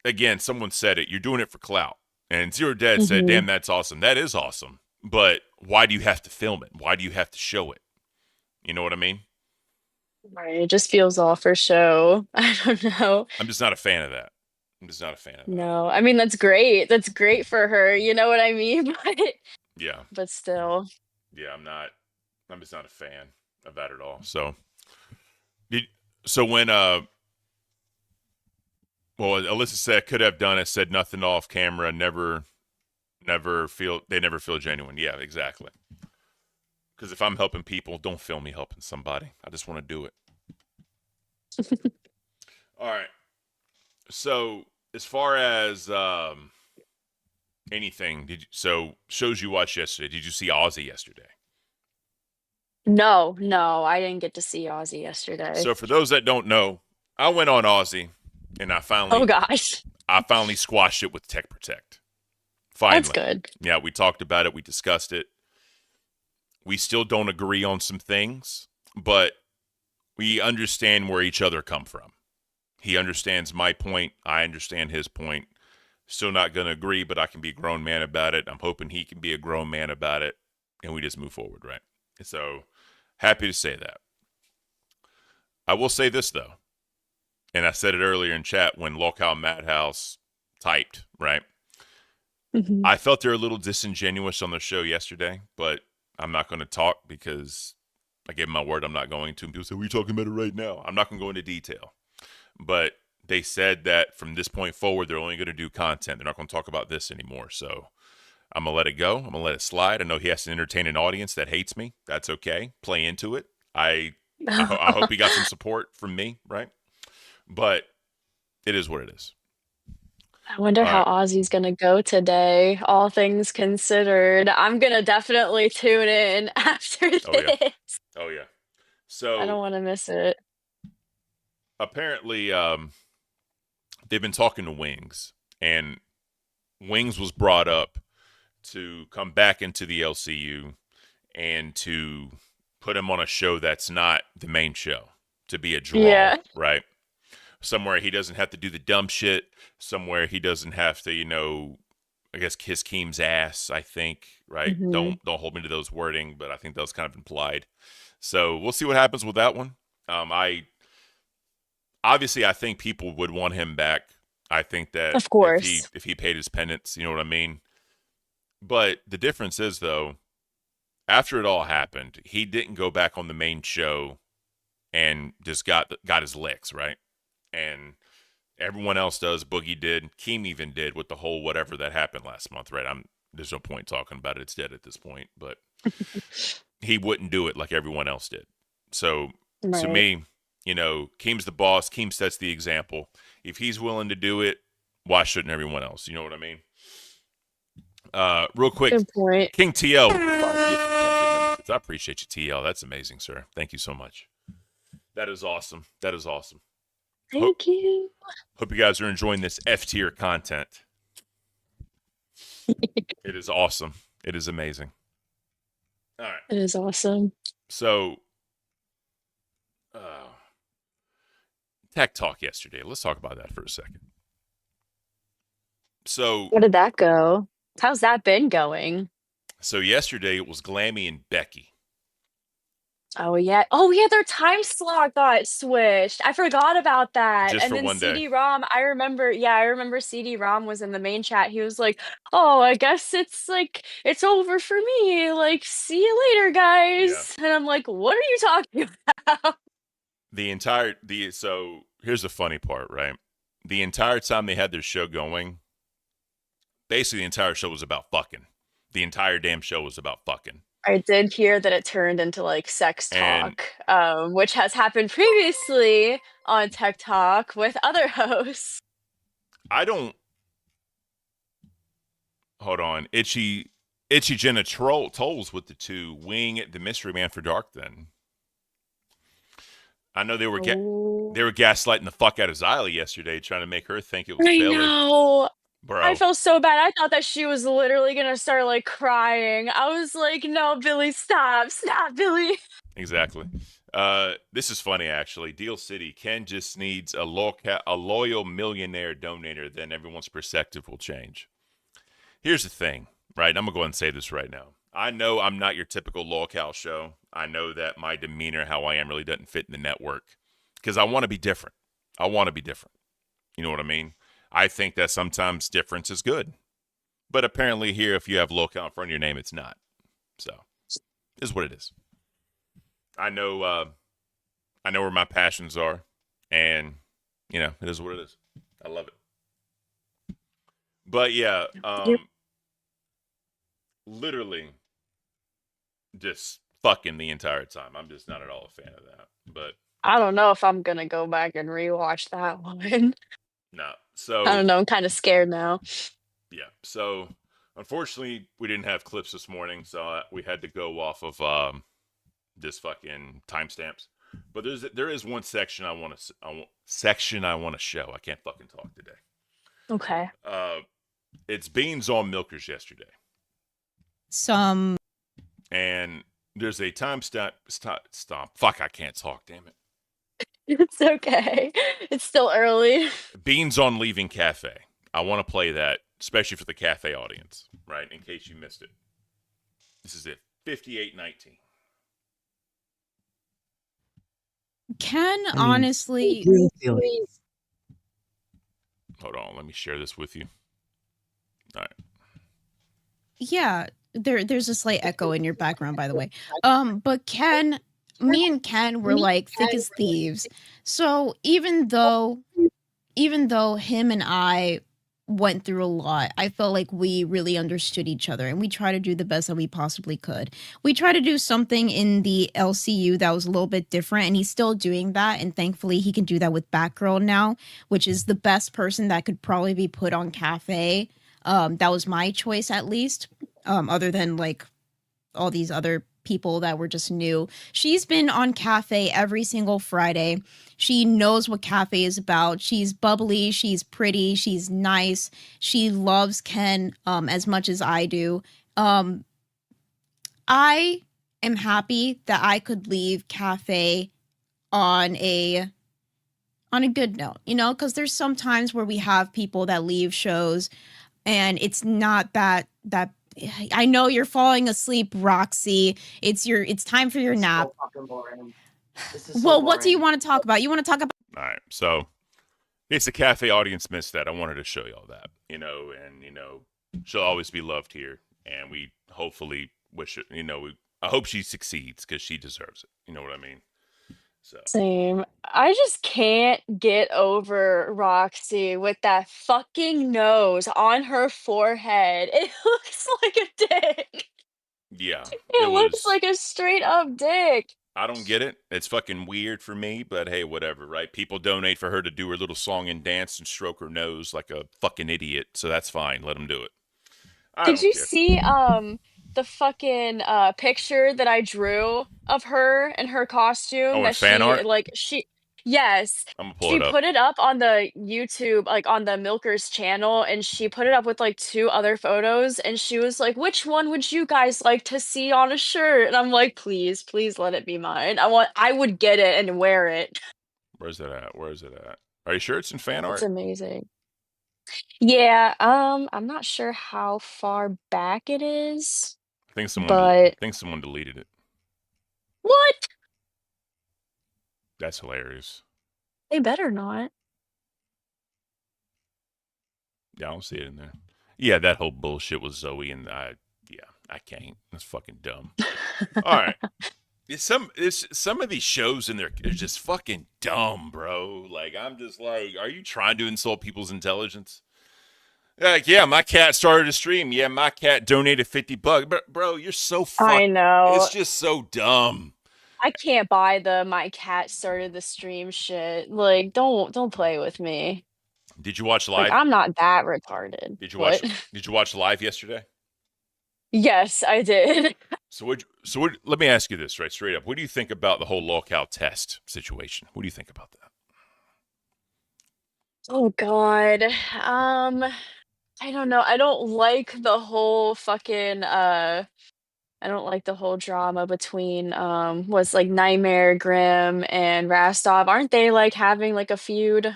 Again, someone said it. You're doing it for clout. And Zero Dead said, Mhm. damn, that's awesome. That is awesome. But why do you have to film it? Why do you have to show it? You know what I mean? Right. It just feels all for show. I don't know. I'm just not a fan of that. I'm just not a fan of that. No. I mean, that's great. That's great for her. You know what I mean? Yeah. But still. Yeah, I'm just not a fan of that at all. So so when well, Alyssa said could have done it, said nothing off camera, never feel genuine. Yeah, exactly. Because if I'm helping people, don't film me helping somebody. I just want to do it. All right. So as far as anything, shows you watched yesterday? Did you see Ozzy yesterday? No, no, I didn't get to see Ozzy yesterday. So for those that don't know, I went on Ozzy, and I Oh gosh. finally squashed it with Tech Protect. That's Finally. good. Yeah, we talked about it. We discussed it. We still don't agree on some things, but we understand where each other come from. He understands my point. I understand his point. Still not going to agree, but I can be a grown man about it. I'm hoping he can be a grown man about it, and we just move forward, right? So happy to say that. I will say this, though, and I said it earlier in chat when Local Madhouse typed, right? Mhm. I felt they're a little disingenuous on the show yesterday, but I'm not going to talk because I gave my word I'm not going to. And people say, we're talking about it right now. I'm not going to go into detail. But they said that from this point forward, they're only going to do content. They're not going to talk about this anymore. So I'm going to let it go. I'm going to let it slide. I know he has to entertain an audience that hates me. That's okay. Play into it. I hope he got some support from me, right? But it is what it is. I wonder All how right. Ozzy's gonna go today, all things considered. I'm gonna definitely tune in after Oh, yeah. this. Oh, yeah. I don't So want to miss it. apparently they've been talking to Wings, and Wings was brought up to come back into the LCU and to put him on a show that's not the main show, to be a draw, Yeah. right? Somewhere he doesn't have to do the dumb shit, somewhere he doesn't have to, you know, I guess kiss Keem's ass, I think, right? hmm Don't hold me to those wording, but I think that was kind of implied. So we'll see what happens with that one. I think people would want him back. I think that Of course. if he paid his penance, you know what I mean? But the difference is, though, after it all happened, he didn't go back on the main show and just got his licks, right? And everyone else does. Boogie did. Keem even did with the whole whatever that happened last month, right? There's no point talking about it. It's dead at this point. But he wouldn't do it like everyone else did. So to Right. me, you know, Keem's the boss. Keem sets the example. If he's willing to do it, why shouldn't everyone else? You know what I mean? Real quick, Good point. King TL. I appreciate you, TL. That's amazing, sir. Thank you so much. That is awesome. That is awesome. Thank you. Hope you guys are enjoying this F tier content. It is awesome. It is amazing. All right. It is awesome. So, tech talk yesterday. Let's talk about that for a second. So, Where did that go? How's that been going? so yesterday it was Glammy and Becky. Oh yeah. Oh yeah, their time slot got switched. I forgot about that. Just And for then one day. CD-ROM, I remember CD-ROM was in the main chat. He was like, "Oh, I guess it's over for me. Like, see you later, guys." And I'm like, "What are you talking about?" So here's the funny part, right? The entire time they had their show going, basically the entire show was about fucking. The entire damn show was about fucking. I did hear that it turned into like sex And- talk, which has happened previously on Tech Talk with other hosts. Hold on. Itchy Jenna Tolls with the two Wing the Mystery Man for Dark then. I know they were Oh. gaslighting the fuck out of Xylee yesterday, trying to make her think it was I Billy. know. Bro. I felt so bad. I thought that she was literally gonna start like crying. I was like, "No, Billy, stop, stop, Billy." Exactly. This is funny, actually. Deal City, Ken just needs a loyal millionaire donator, then everyone's perspective will change. Here's the thing, right? I'm going to go ahead and say this right now. I know I'm not your typical lolcow show. I know that my demeanor, how I am, really doesn't fit in the network because I want to be different. I want to be different. You know what I mean? I think that sometimes difference is good. But apparently here, if you have lolcow in front of your name, it's not. So, is what it is. I know where my passions are, and it is what it is. I love it. But yeah, literally just fucking the entire time. I'm just not at all a fan of that. But I don't know if I'm gonna go back and rewatch that one. no. I So don't know. I'm kind of scared now. yeah. So unfortunately, we didn't have clips this morning, so we had to go off of this fucking timestamps. But there is one section I want to show. I can't fucking talk today. Okay. It's Beans on Milkers yesterday. And there's a timestamp. Stop. Fuck, I can't talk. Damn it. It's okay. It's still early. Beans on Leaving Cafe. I want to play that, especially for the cafe audience, right? In case you missed it. This is it. 5819. Ken, honestly, Hold on, let me share this with you. All right. yeah, there's a slight echo in your background, by the way. But Ken, me and Ken were like thick as thieves. So even though him and I went through a lot, I felt like we really understood each other and we tried to do the best that we possibly could. We tried to do something in the LCU that was a little bit different, and he's still doing that, and thankfully he can do that with Batgirl now, which is the best person that could probably be put on Cafe. That was my choice, at least, other than like all these other people that were just new. She's been on Cafe every single Friday. She knows what Cafe is about. She's bubbly, she's pretty, she's nice. She loves Ken as much as I do. I am happy that I could leave Cafe on a good note, because there's some times where we have people that leave shows and it's not that I know you're falling asleep, Roxy. It's time for your nap. So fucking boring. Well, what do you want to talk about? You want to talk about? All right. So, in case the cafe audience missed that, I wanted to show y'all that, and she'll always be loved here, and we hopefully wish it. I hope she succeeds because she deserves it. You know what I mean? So Same. I just can't get over Roxy with that fucking nose on her forehead. It looks like a dick. yeah, It it looks was. like a straight up dick. I don't get it. It's fucking weird for me, but hey, whatever, right? People donate for her to do her little song and dance and stroke her nose like a fucking idiot, so that's fine. Let them do it. I Did don't you care. see the fucking picture that I drew of her and her costume Oh, and that fan she art? like she yes, I'm gonna pull she it up. put it up on the YouTube, like on the Milkers channel, and she put it up with like two other photos, and she was like, "Which one would you guys like to see on a shirt?" And I'm like, "Please, please let it be mine. I would get it and wear it." Where's it at? Where is it at? Are you sure it's in fan It's art? amazing. Yeah, I'm not sure how far back it is, I but think someone deleted it. what? That's hilarious. They better not. Yeah, I don't see it in there. Yeah, that whole bullshit with Zoe and I can't. That's fucking dumb. All right. Some of these shows in there are just fucking dumb, bro. Like, I'm just like, are you trying to insult people's intelligence? Like, yeah, my cat started a stream. Yeah, my cat donated $50. But bro, you're so I know. It's just so dumb. I can't buy the "my cat started the stream" shit. Like, don't play with me. Did you watch Like, live? I'm not that retarded. Did you What? Did you watch live yesterday? Yes, I did. Let me ask you this right straight up. What do you think about the whole lockout test situation? What do you think about that? Oh God. I don't know. I don't like the whole fucking I don't like the whole drama between what's like Nightmare, Grimm, and Rastov. Aren't they like having like a feud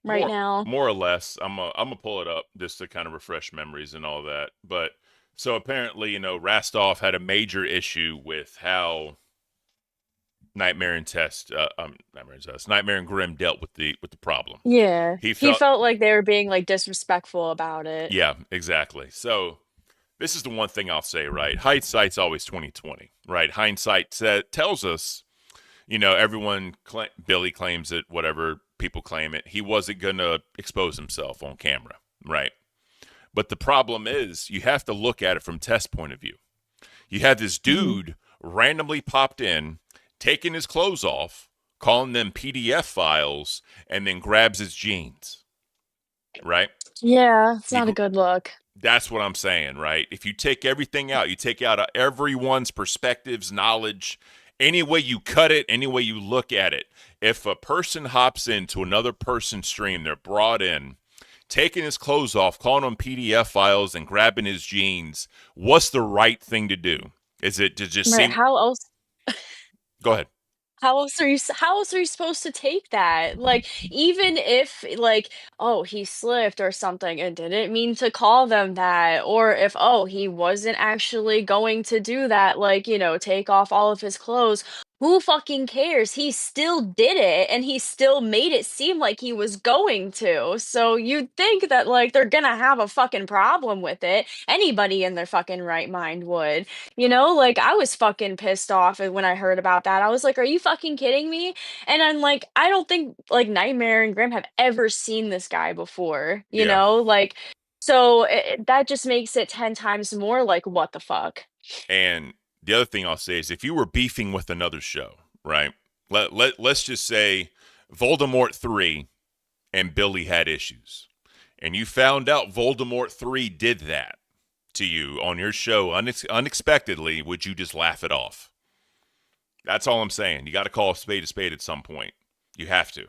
right now? More or less. I'm gonna pull it up just to kind of refresh memories and all that. But so apparently, Rastov had a major issue with how Nightmare and Nightmare and Grimm dealt with the problem. Yeah. He He felt, felt like they were being like disrespectful about it. yeah, exactly. So this is the one thing I'll say, right? Hindsight's always 2020, right? Hindsight tells us, Billy claims it, whatever people claim it. He wasn't gonna expose himself on camera, right? But the problem is, you have to look at it from Test's point of view. You had this dude randomly popped in, taking his clothes off, calling them PDF files, and then grabs his jeans, right? Yeah, it's not a good look. That's what I'm saying, right? If you take everything out, you take out everyone's perspectives, knowledge, any way you cut it, any way you look at it. If a person hops into another person's stream, they're brought in, taking his clothes off, calling them PDF files, and grabbing his jeans, what's the right thing to do? Is it to just Right. How else Go ahead. how else are you supposed to take that? Like, even if like, oh, he slipped or something and didn't mean to call them that, or if, oh, he wasn't actually going to do that, like, take off all of his clothes. Who fucking cares? He still did it and he still made it seem like he was going to. So you'd think that like they're gonna have a fucking problem with it. Anybody in their fucking right mind would. Like I was fucking pissed off when I heard about that. I was like, "Are you fucking kidding me?" And I'm like, I don't think like Nightmare and Grim have ever seen this guy before, Yeah. Like so that just makes it 10 times more like what the fuck. And the other thing I'll say is if you were beefing with another show, right? Let's just say Voldemort 3 and Billy had issues. And you found out Voldemort 3 did that to you on your show unexpectedly, would you just laugh it off? That's all I'm saying. You got to call a spade at some point. You have to.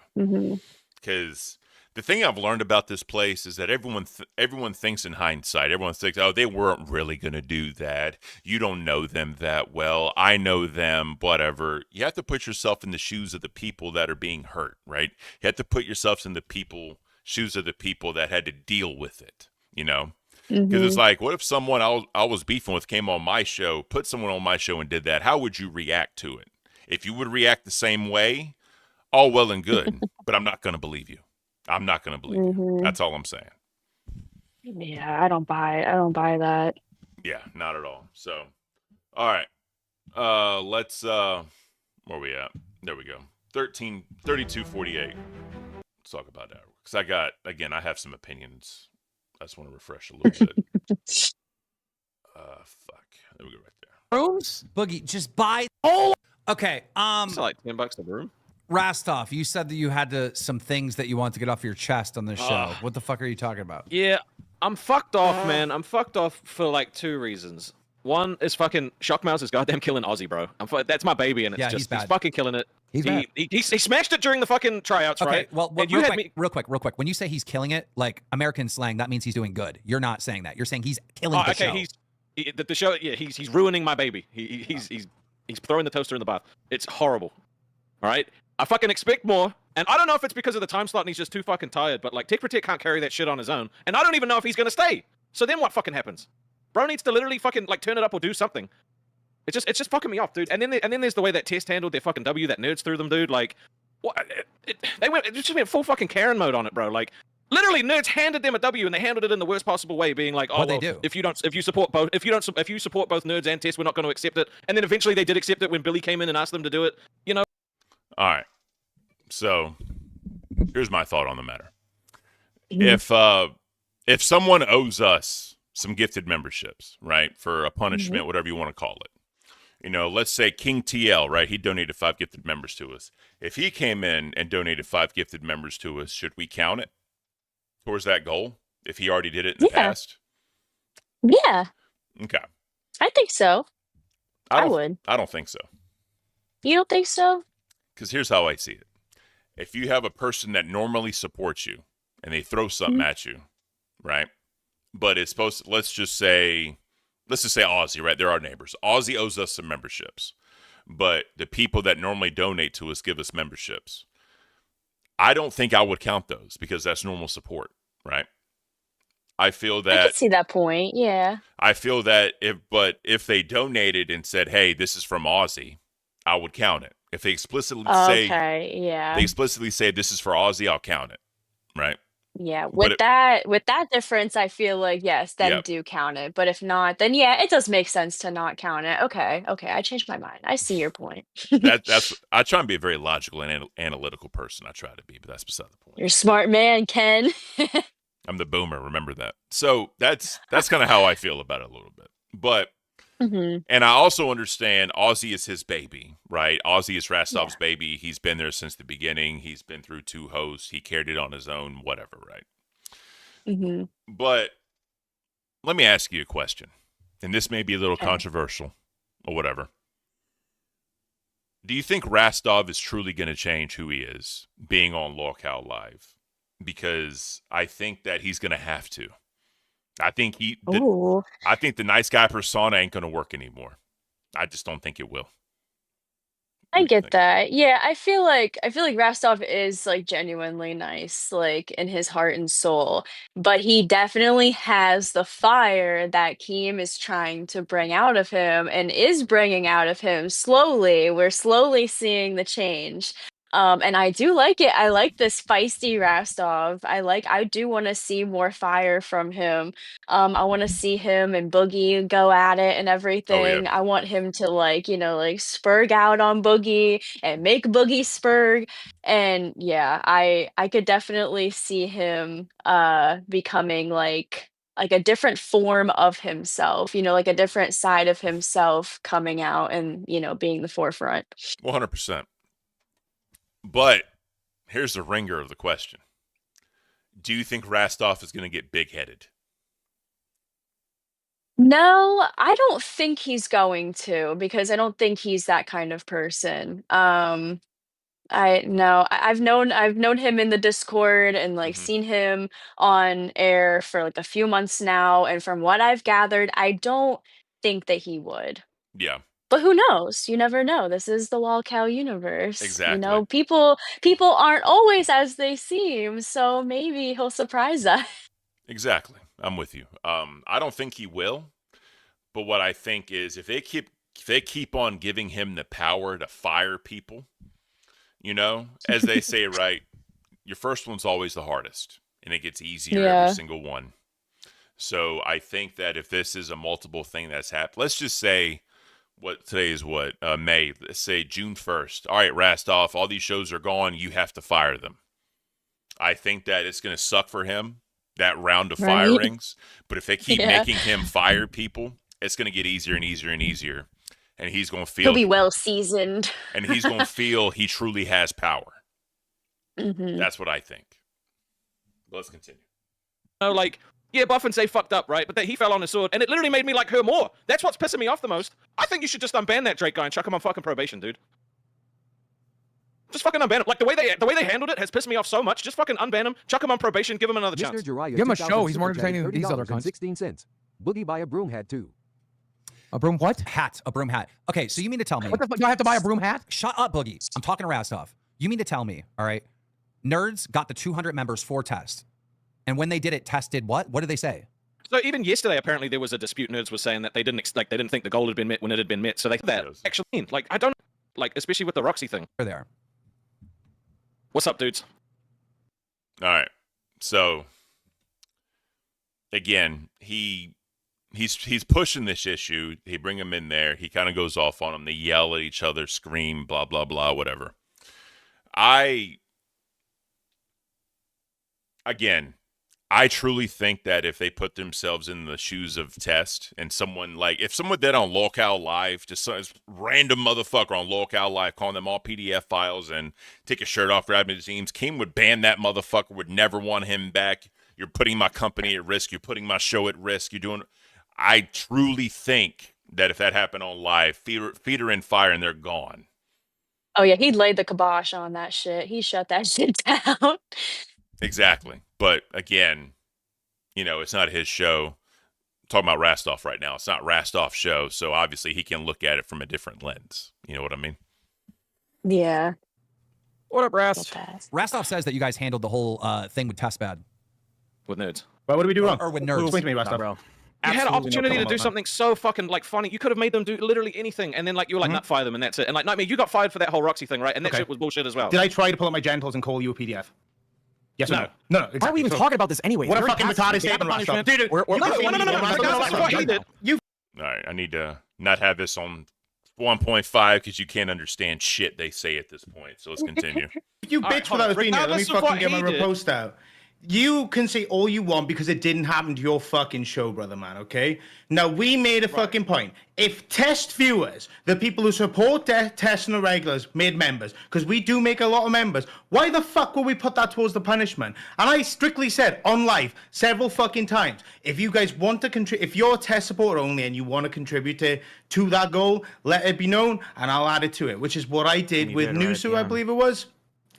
Because the thing I've learned about this place is that everyone thinks in hindsight. Everyone thinks, oh, they weren't really going to do that. You don't know them that well. I know them, whatever. You have to put yourself in the shoes of the people that are being hurt, right? You have to put yourselves in the shoes of the people that had to deal with it, Because it's like, what if someone I was beefing with came on my show, put someone on my show and did that? How would you react to it? If you would react the same way, all well and good, but I'm not going to believe you. I'm not going to believe you. That's all I'm saying. Yeah, I don't buy that. Yeah, not at all. So, all right. Let's where we at? There we go. 3248. Let's talk about that. Because I have some opinions. I just want to refresh a little bit. Fuck. There we go right there. Rooms? Boogie, just buy. Oh! Okay. It's like $10 a room. Rastov, you said that you had some things that you want to get off your chest on this show. What the fuck are you talking about? Yeah, I'm fucked off, man. I'm fucked off for like 2 reasons. One is fucking Shockmouse is goddamn killing Aussie, bro. That's my baby, and it's he's fucking killing it. He smashed it during the fucking tryouts, okay, right? Well, real quick. When you say he's killing it, like American slang, that means he's doing good. You're not saying that. You're saying he's killing the show. The show. Yeah, he's ruining my baby. He's throwing the toaster in the bath. It's horrible. All right. I fucking expect more, and I don't know if it's because of the time slot and he's just too fucking tired, but like Tick Protect can't carry that shit on his own, and I don't even know if he's gonna stay. So then what fucking happens? Bro needs to literally fucking like turn it up or do something. It's just fucking me off, dude. And then there's the way that Test handled their fucking W that nerds threw them, dude. Like, what? It just went full fucking Karen mode on it, bro. Like, literally, nerds handed them a W and they handled it in the worst possible way, being like, "Oh, well, if you support both nerds and Test, we're not going to accept it." And then eventually they did accept it when Billy came in and asked them to do it. All right. So, here's my thought on the matter. If someone owes us some gifted memberships, right, for a punishment, whatever you want to call it. Let's say King TL, right? He donated 5 gifted members to us. If he came in and donated 5 gifted members to us, should we count it towards that goal? If he already did it in the past? Yeah. Okay. I think so. I would. I don't think so. You don't think so? Because here's how I see it. If you have a person that normally supports you and they throw something at you, right? but it's supposed to, let's just say Aussie, right? They're our neighbors. Aussie owes us some memberships, but the people that normally donate to us give us memberships. I don't think I would count those because that's normal support, right? I feel I that can see that point. Yeah. I feel that if they donated and said, "Hey, this is from Aussie," I would count it. If they explicitly say Okay. Yeah. this is for Aussie, I'll count it, right? Yeah. But With that difference, I feel like yes, then do count it. But if not, then yeah, it does make sense to not count it. Okay. Okay. I changed my mind. I see your point. that's I try and be a very logical and analytical person. I try to be, but that's beside the point. You're a smart man, Ken. I'm the boomer. Remember that. So that's kind of how I feel about it a little bit. But and I also understand Aussie is his baby, right? Aussie is Rastov's baby. He's been there since the beginning. He's been through 2 hosts. He carried it on his own, whatever, right? But let me ask you a question, and this may be a little controversial or whatever. Do you think Rastov is truly going to change who he is being on Locale Live? Because I think that he's going to have to. I think the nice guy persona ain't going to work anymore. I just don't think it will. I get that. Yeah, I feel like Rostov is like genuinely nice, like in his heart and soul, but he definitely has the fire that Keem is trying to bring out of him and is bringing out of him slowly. We're slowly seeing the change. And I do like it. I like this feisty Rostov. I do want to see more fire from him. I want to see him and Boogie go at it and everything. I want him to like, like spurg out on Boogie and make Boogie spurg. And yeah, I could definitely see him becoming like a different form of himself, like a different side of himself coming out and, being the forefront. 100%. But here's the ringer of the question. Do you think Rastov is going to get big-headed? No, I don't think he's going to because I don't think he's that kind of person. I've known him in the Discord and like seen him on air for like a few months now, and from what I've gathered, I don't think that he would. Yeah. But who knows? You never know. This is the Lolcow universe. Exactly. People aren't always as they seem, so maybe he'll surprise us. Exactly. I'm with you. I don't think he will, but what I think is if they keep on giving him the power to fire people, as they say, right, your first one's always the hardest, and it gets easier every single one. So I think that if this is a multiple thing that's happened, let's just say today is May. Let's say June 1st. All right, Rastov, all these shows are gone. You have to fire them. I think that it's going to suck for him, that round of firings. But if they keep making him fire people, it's going to get easier and easier and easier. And he's going to feel... He'll be well seasoned. And he's going to feel he truly has power. That's what I think. Let's continue. Yeah, Buff and say fucked up, right? But he fell on his sword, and it literally made me like her more. That's what's pissing me off the most. I think you should just unban that Drake guy and chuck him on fucking probation, dude. Just fucking unban him. Like the way they handled it has pissed me off so much. Just fucking unban him, chuck him on probation, give him another chance. Give him a show. He's more entertaining than these other cunts. 16 cents. Boogie buy a broom hat too. A broom what? Hat. A broom hat. Okay, so you mean to tell me... What the fuck? Do I have to buy a broom hat? Shut up, Boogie. I'm talking to Rastov. You mean to tell me, all right, Nerds got the 200 members for test. And when they did it, tested what? What did they say? So even yesterday, apparently there was a dispute. Nerds was saying that they didn't think the goal had been met when it had been met. So they that actually mean I don't especially with the Roxy thing. They're there. What's up, dudes? All right. So again, he's pushing this issue. They bring him in there. He kind of goes off on him. They yell at each other, scream, blah blah blah, whatever. I truly think that if they put themselves in the shoes of Test and if someone did on Locale Live, just some random motherfucker on Locale Live calling them all PDF files and take his shirt off, grabbing his teams, King would ban that motherfucker, would never want him back. You're putting my company at risk. You're putting my show at risk. I truly think that if that happened on live, feet are in fire and they're gone. Oh yeah, he laid the kibosh on that shit. He shut that shit down. Exactly. But again, you know, it's not his show. Talking about Rastov right now. It's not Rastov's show, so obviously he can look at it from a different lens. You know what I mean? Yeah. What up, Rast? Rastov says that you guys handled the whole thing with Test bad. With nudes. Well, what did we do wrong? Or with nerds. Explain to me, Rastov. Bro. You had an opportunity to do something so fucking like funny. You could have made them do literally anything, and then like you were like, not fire them, and that's it. And like Nightmare, you got fired for that whole Roxy thing, right? And that shit was bullshit as well. Did I try to pull up my genitals and call you a PDF? Yes or no? No, exactly. Why are we even talking about this anyway? What a fucking retarded statement, Rastov. Dude, no. That's what he did. All right, I need to not have this on 1.5 because you can't understand shit they say at this point. So let's continue. You bitch without being here. Let me fucking get my repost out. You can say all you want because it didn't happen to your fucking show, brother man, okay? Now, we made a fucking point. If test viewers, the people who support test and the regulars, made members, because we do make a lot of members, why the fuck will we put that towards the punishment? And I strictly said on live several fucking times, if you guys want to contribute, if you're a test supporter only and you want to contribute to that goal, let it be known and I'll add it to it, which is what I did with Nusu, I believe it was.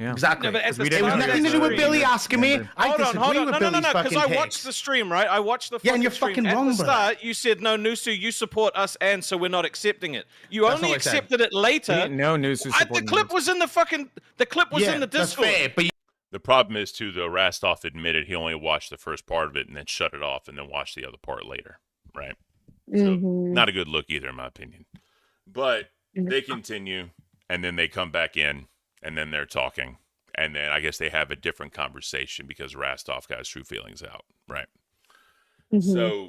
Yeah. Exactly. No, it was nothing to do with Billy asking me. I disagree with Billy's fucking because I watched the stream, right? I watched the fucking and you're stream. fucking At wrong, the brother. start, you said, no, Nusu, you support us, and so we're not accepting it. You That's only not what I said. accepted it later. No, Nusu The clip was in the fucking... The clip was in the Discord. That's fair, but The problem is, too, though, Rastov admitted he only watched the first part of it and then shut it off and then watched the other part later, right? So, not a good look either, in my opinion. But they continue, and then they come back in, and then they're talking. And then I guess they have a different conversation because Rastov got his true feelings out, right? So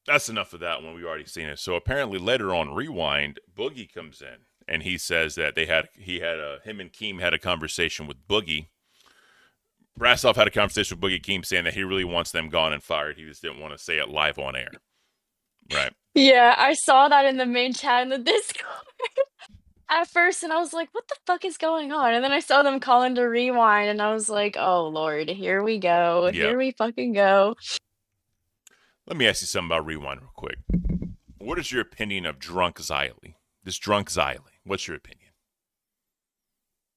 that's enough of that one. We've already seen it. So apparently later on Rewind, Boogie comes in and he says that him and Keem had a conversation with Boogie. Rastov had a conversation with Boogie Keem saying that he really wants them gone and fired. He just didn't want to say it live on air, right? Yeah, I saw that in the main chat in the Discord at first, and I was like, what the fuck is going on? And then I saw them calling to Rewind, and I was like, oh, Lord, here we go. Yep. Here we fucking go. Let me ask you something about Rewind real quick. What is your opinion of Drunk Xylee? This Drunk Xylee. What's your opinion?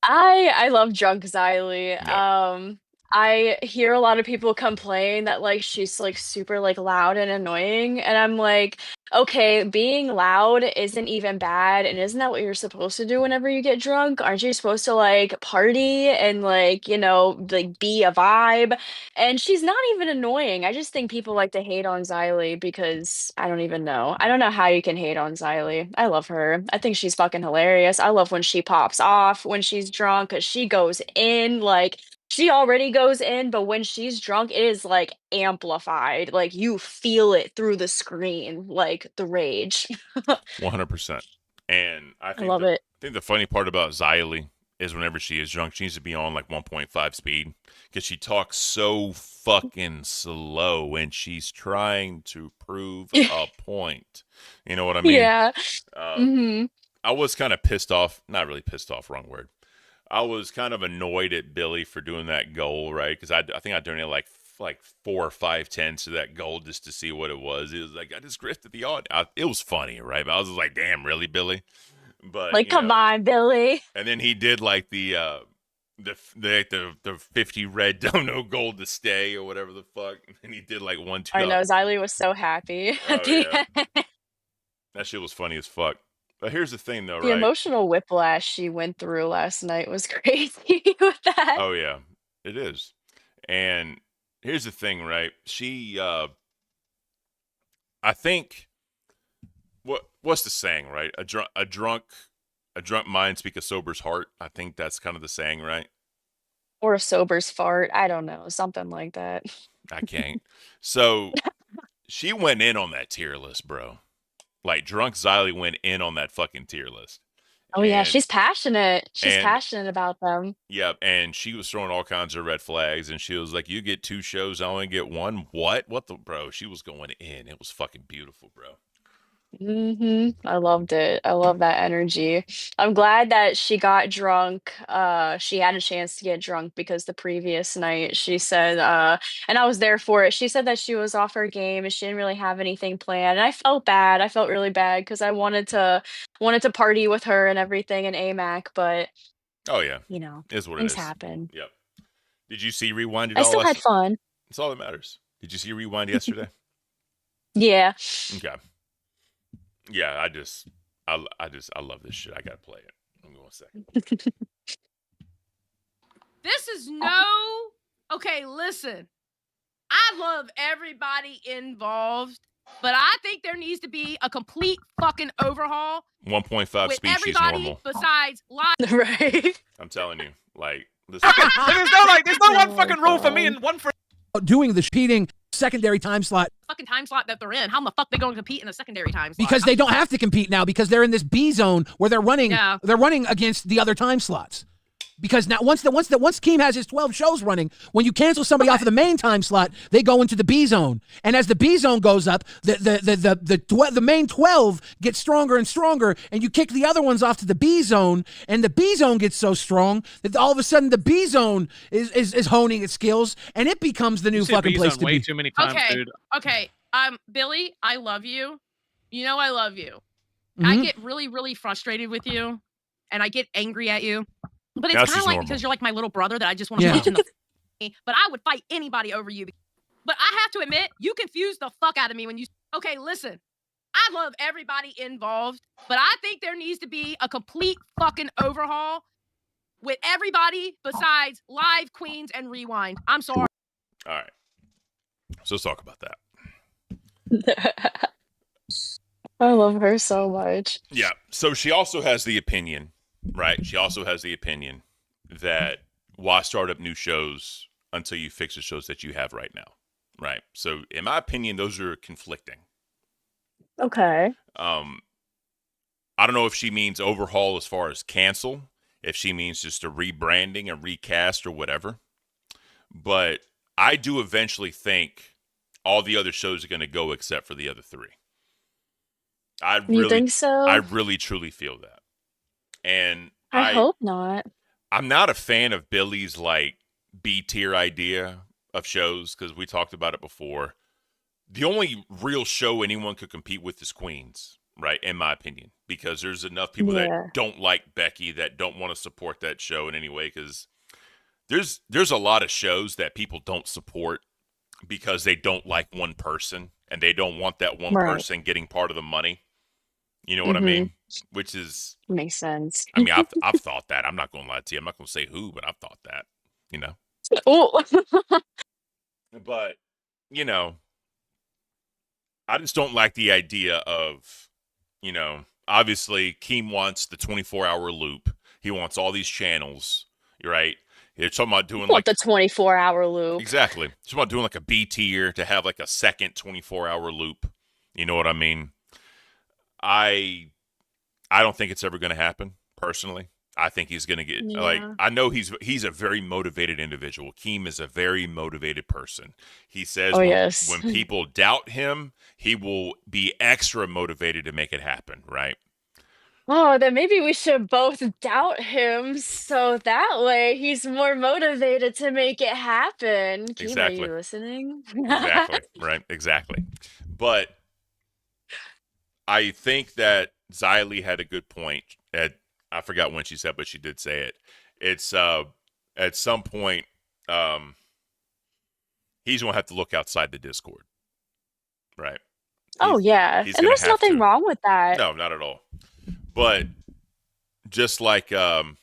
I love Drunk Xylee. Yeah. I hear a lot of people complain that like she's like super like loud and annoying, and I'm like, okay, being loud isn't even bad, and isn't that what you're supposed to do whenever you get drunk? Aren't you supposed to like party and like, you know, like be a vibe? And she's not even annoying. I just think people like to hate on Xylee because I don't even know. I don't know how you can hate on Xylee. I love her. I think she's fucking hilarious. I love when she pops off when she's drunk because she goes in like. She already goes in, but when she's drunk, it is like amplified. Like you feel it through the screen, like the rage. 100%. And I think love it. I think the funny part about Xylee is whenever she is drunk, she needs to be on like 1.5 speed because she talks so fucking slow and she's trying to prove a point. You know what I mean? Yeah. I was kind of pissed off. Not really pissed off, wrong word. I was kind of annoyed at Billy for doing that goal, right? Because I think I donated like 4 or 5 tens to that goal just to see what it was. It was like I just grifted the odd. It was funny, right? But I was just like, "Damn, really, Billy?" But like, come on, Billy. And then he did like the 50 red dono gold to stay or whatever the fuck. And then he did like 1 2. I know Xylee was so happy at the end. That shit was funny as fuck. But here's the thing, though, The right? emotional whiplash she went through last night was crazy with that. Oh yeah, it is. And here's the thing, right? She, I think, what's the saying, right? A drunk mind speak a sober's heart. I think that's kind of the saying, right? Or a sober's fart. I don't know. Something like that. I can't. So she went in on that tier list, bro. Like Drunk Xylee went in on that fucking tier list. Oh yeah, she's passionate. She's and- passionate about them. Yep, and she was throwing all kinds of red flags, and she was like, "You get 2 shows, I only get 1." What the bro? She was going in. It was fucking beautiful, bro. I loved it. I love that energy. I'm glad that she got drunk. She had a chance to get drunk because the previous night she said, and I was there for it. She said that she was off her game and she didn't really have anything planned. And I felt bad. I felt really bad because I wanted to party with her and everything in AMAC, but Oh yeah, you know, is what things it is. happen. Yep. Did you see Rewinded? I still had fun. That's all that matters. Did you see Rewind yesterday? Yeah. Okay. Yeah, I love this shit. I gotta play it. Give me 1 second. This is no. Okay, listen. I love everybody involved, but I think there needs to be a complete fucking overhaul 1.5 with species everybody normal. besides live. Right. I'm telling you, like, listen. There's no one fucking rule for me and one for doing the cheating secondary time slot fucking time slot that they're in. How the fuck they going to compete in a secondary time slot? because they don't have to compete now because they're in this B zone where they're running. Yeah. They're running against the other time slots. Because now once Keem has his 12 shows running, when you cancel somebody off of the main time slot, they go into the B zone. And as the B zone goes up, the main 12 gets stronger and stronger, and you kick the other ones off to the B zone, and the B zone gets so strong that all of a sudden the B zone is honing its skills, and it becomes the new fucking place to way be. too many times, Okay. dude. Okay. Billy, I love you. You know I love you. Mm-hmm. I get really, really frustrated with you, and I get angry at you. But it's That's kind of just like normal. because you're like my little brother that I just want to Yeah. punch in the but I would fight anybody over you. But I have to admit, you confuse the fuck out of me when you. Okay, listen. I love everybody involved, but I think there needs to be a complete fucking overhaul with everybody besides Live, Queens, and Rewind. I'm sorry. All right. So let's talk about that. I love her so much. Yeah. So she also has the opinion, right? She also has the opinion that why start up new shows until you fix the shows that you have right now, right? So in my opinion, those are conflicting. Okay. I don't know if she means overhaul as far as cancel, if she means just a rebranding and recast or whatever. But I do eventually think all the other shows are going to go except for the other three. You think so? I really truly feel that. And I hope not. I'm not a fan of Billy's like B tier idea of shows because we talked about it before. The only real show anyone could compete with is Queens, right? In my opinion, because there's enough people that don't like Becky that don't want to support that show in any way. Because there's a lot of shows that people don't support because they don't like one person and they don't want that one person getting part of the money. You know what I mean? Which is makes sense. I mean, I've thought that. I'm not going to lie to you. I'm not going to say who, but I've thought that. You know. Oh. But you know, I just don't like the idea of, you know, obviously Keem wants the 24-hour loop. He wants all these channels, right? They're talking about doing like the 24-hour loop. Exactly. It's about doing like a B tier to have like a second 24-hour loop. You know what I mean? I don't think it's ever going to happen, personally. I think he's going to get like I know he's a very motivated individual. Keem is a very motivated person. He says when people doubt him, he will be extra motivated to make it happen, right? Oh, then maybe we should both doubt him so that way he's more motivated to make it happen. Keem, Exactly. are you listening? Exactly. Right. Exactly. But I think that Xylee had a good point I forgot when she said, but she did say it. It's at some point he's gonna have to look outside the Discord. Right. Oh yeah. And there's nothing wrong with that. No, not at all. But just like Wing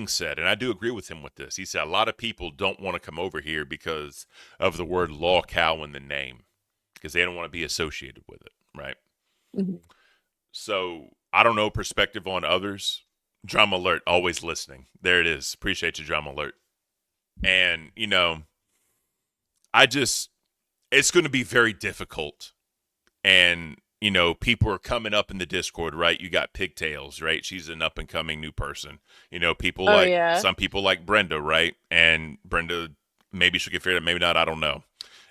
said, and I do agree with him with this. He said a lot of people don't want to come over here because of the word law cow in the name, because they don't want to be associated with it, right? Mm-hmm. So I don't know perspective on others. Drama alert, always listening. There it is. Appreciate you, drama alert. And you know, it's going to be very difficult, and you know, people are coming up in the Discord, right? You got Pigtails, right? She's an up-and-coming new person. You know, people some people like Brenda, right? And Brenda, maybe she'll get figured out, maybe not, I don't know.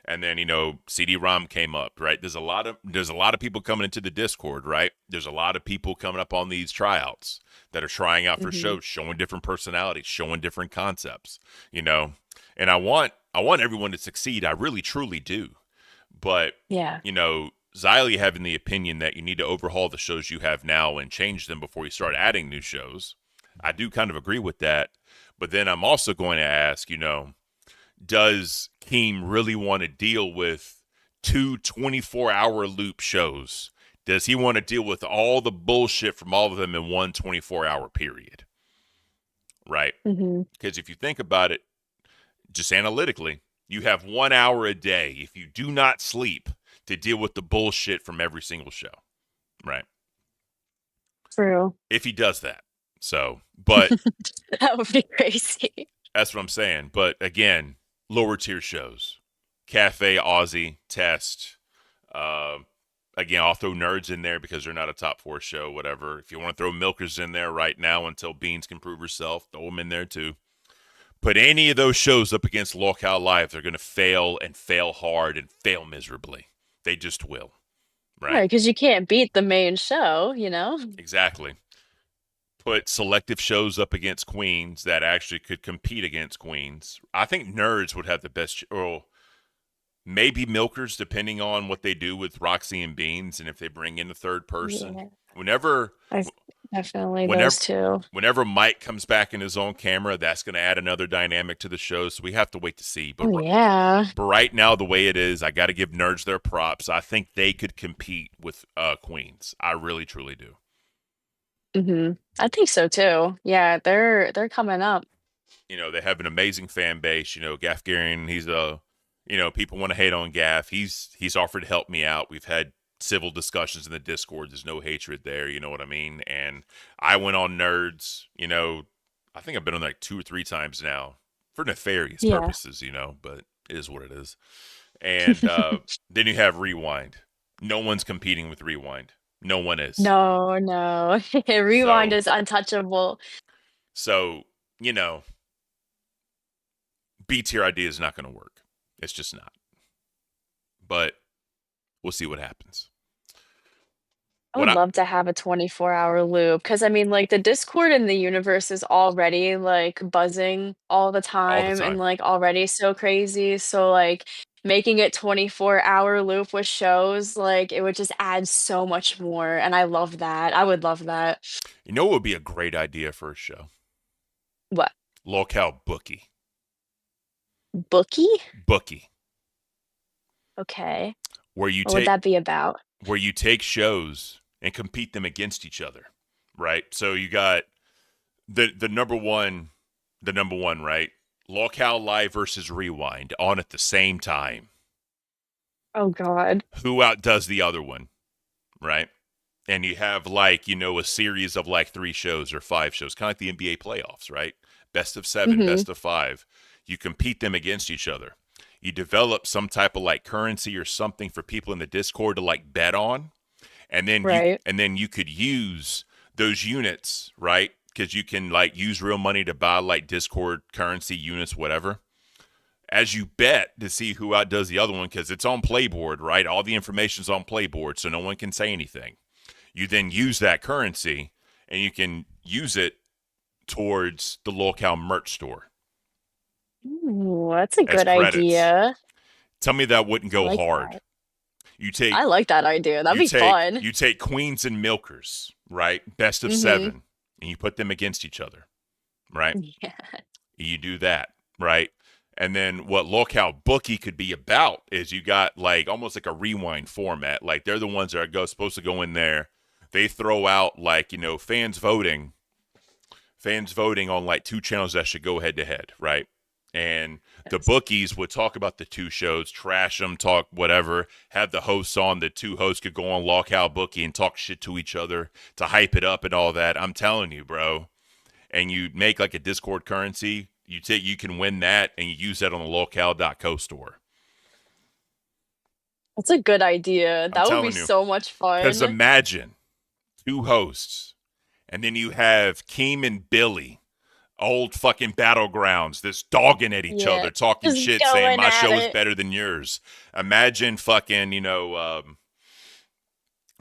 And then, you know, CD-ROM came up, right? There's a lot of people coming into the Discord, right? There's a lot of people coming up on these tryouts that are trying out for shows, showing different personalities, showing different concepts, you know? And I want everyone to succeed. I really, truly do. But, you know, Xylee having the opinion that you need to overhaul the shows you have now and change them before you start adding new shows. I do kind of agree with that. But then I'm also going to ask, you know, does Keem really want to deal with 2 24-hour loop shows? Does he want to deal with all the bullshit from all of them in one 24-hour period? Right? Because if you think about it, just analytically, you have 1 hour a day, if you do not sleep, to deal with the bullshit from every single show. Right? True. If he does that. So, but That would be crazy. that's what I'm saying. But again, lower tier shows. Cafe, Aussie, Test. Again, I'll throw Nerds in there because they're not a top 4 show, whatever. If you want to throw Milkers in there right now until Beans can prove herself, throw them in there too. Put any of those shows up against Locale Live, they're going to fail and fail hard and fail miserably. They just will. Right, because you can't beat the main show, you know? Exactly. Put selective shows up against Queens that actually could compete against Queens. I think Nerds would have the best, or maybe Milkers, depending on what they do with Roxy and Beans, and if they bring in a third person. Yeah. Whenever Definitely those two. Whenever Mike comes back in his own camera, that's going to add another dynamic to the show. So we have to wait to see. But But right now, the way it is, I got to give Nerds their props. I think they could compete with Queens. I really, truly do. I think so too. Yeah, they're coming up. You know, they have an amazing fan base. You know, Gaff Garion, he's people want to hate on Gaff. He's offered to help me out. We've had civil discussions in the Discord. There's no hatred there. You know what I mean? And I went on Nerds, I think I've been on like 2 or 3 times now for nefarious purposes, but it is what it is. And then you have Rewind. No one's competing with Rewind. No one is. No. Rewind is untouchable. So, B tier idea is not going to work. It's just not. But we'll see what happens. I would love to have a 24-hour loop because I mean, like the Discord in the universe is already like buzzing all the time and like already so crazy. So like making it 24-hour loop with shows, like it would just add so much more. And I love that. I would love that. You know what would be a great idea for a show? What? Locale Bookie. Bookie? Okay. What would that be about? Where you take shows and compete them against each other, right? So you got the number one, right? Locale Live versus Rewind on at the same time. Oh God. Who outdoes the other one, right? And you have like, a series of like 3 shows or 5 shows, kind of like the NBA playoffs, right? Best of 7, best of 5. You compete them against each other. You develop some type of like currency or something for people in the Discord to like bet on. And then you could use those units, right? Because you can like use real money to buy like Discord currency units, whatever. As you bet to see who outdoes the other one, because it's on Playboard, right? All the information's on Playboard, so no one can say anything. You then use that currency, and you can use it towards the Locale merch store. Ooh, that's a good idea. Tell me that wouldn't go hard. I like that idea. That'd be fun. You take Queens and Milkers, right? Best of 7, and you put them against each other, right? Yeah. You do that, right? And then what Locale Bookie could be about is you got like almost like a Rewind format. Like they're the ones that are supposed to go in there. They throw out like, fans voting on like 2 channels that should go head to head, right? And the bookies would talk about the 2 shows, trash them, talk whatever, have the hosts on. The 2 hosts could go on Locale Bookie and talk shit to each other to hype it up and all that. I'm telling you, bro. And you make like a Discord currency. You can win that and you use that on the locale.co store. That's a good idea. That would be so much fun. Because imagine 2 hosts, and then you have Keem and Billy. Old fucking battlegrounds, this dogging at each other, talking just shit, saying my show is it. better than yours. Imagine fucking,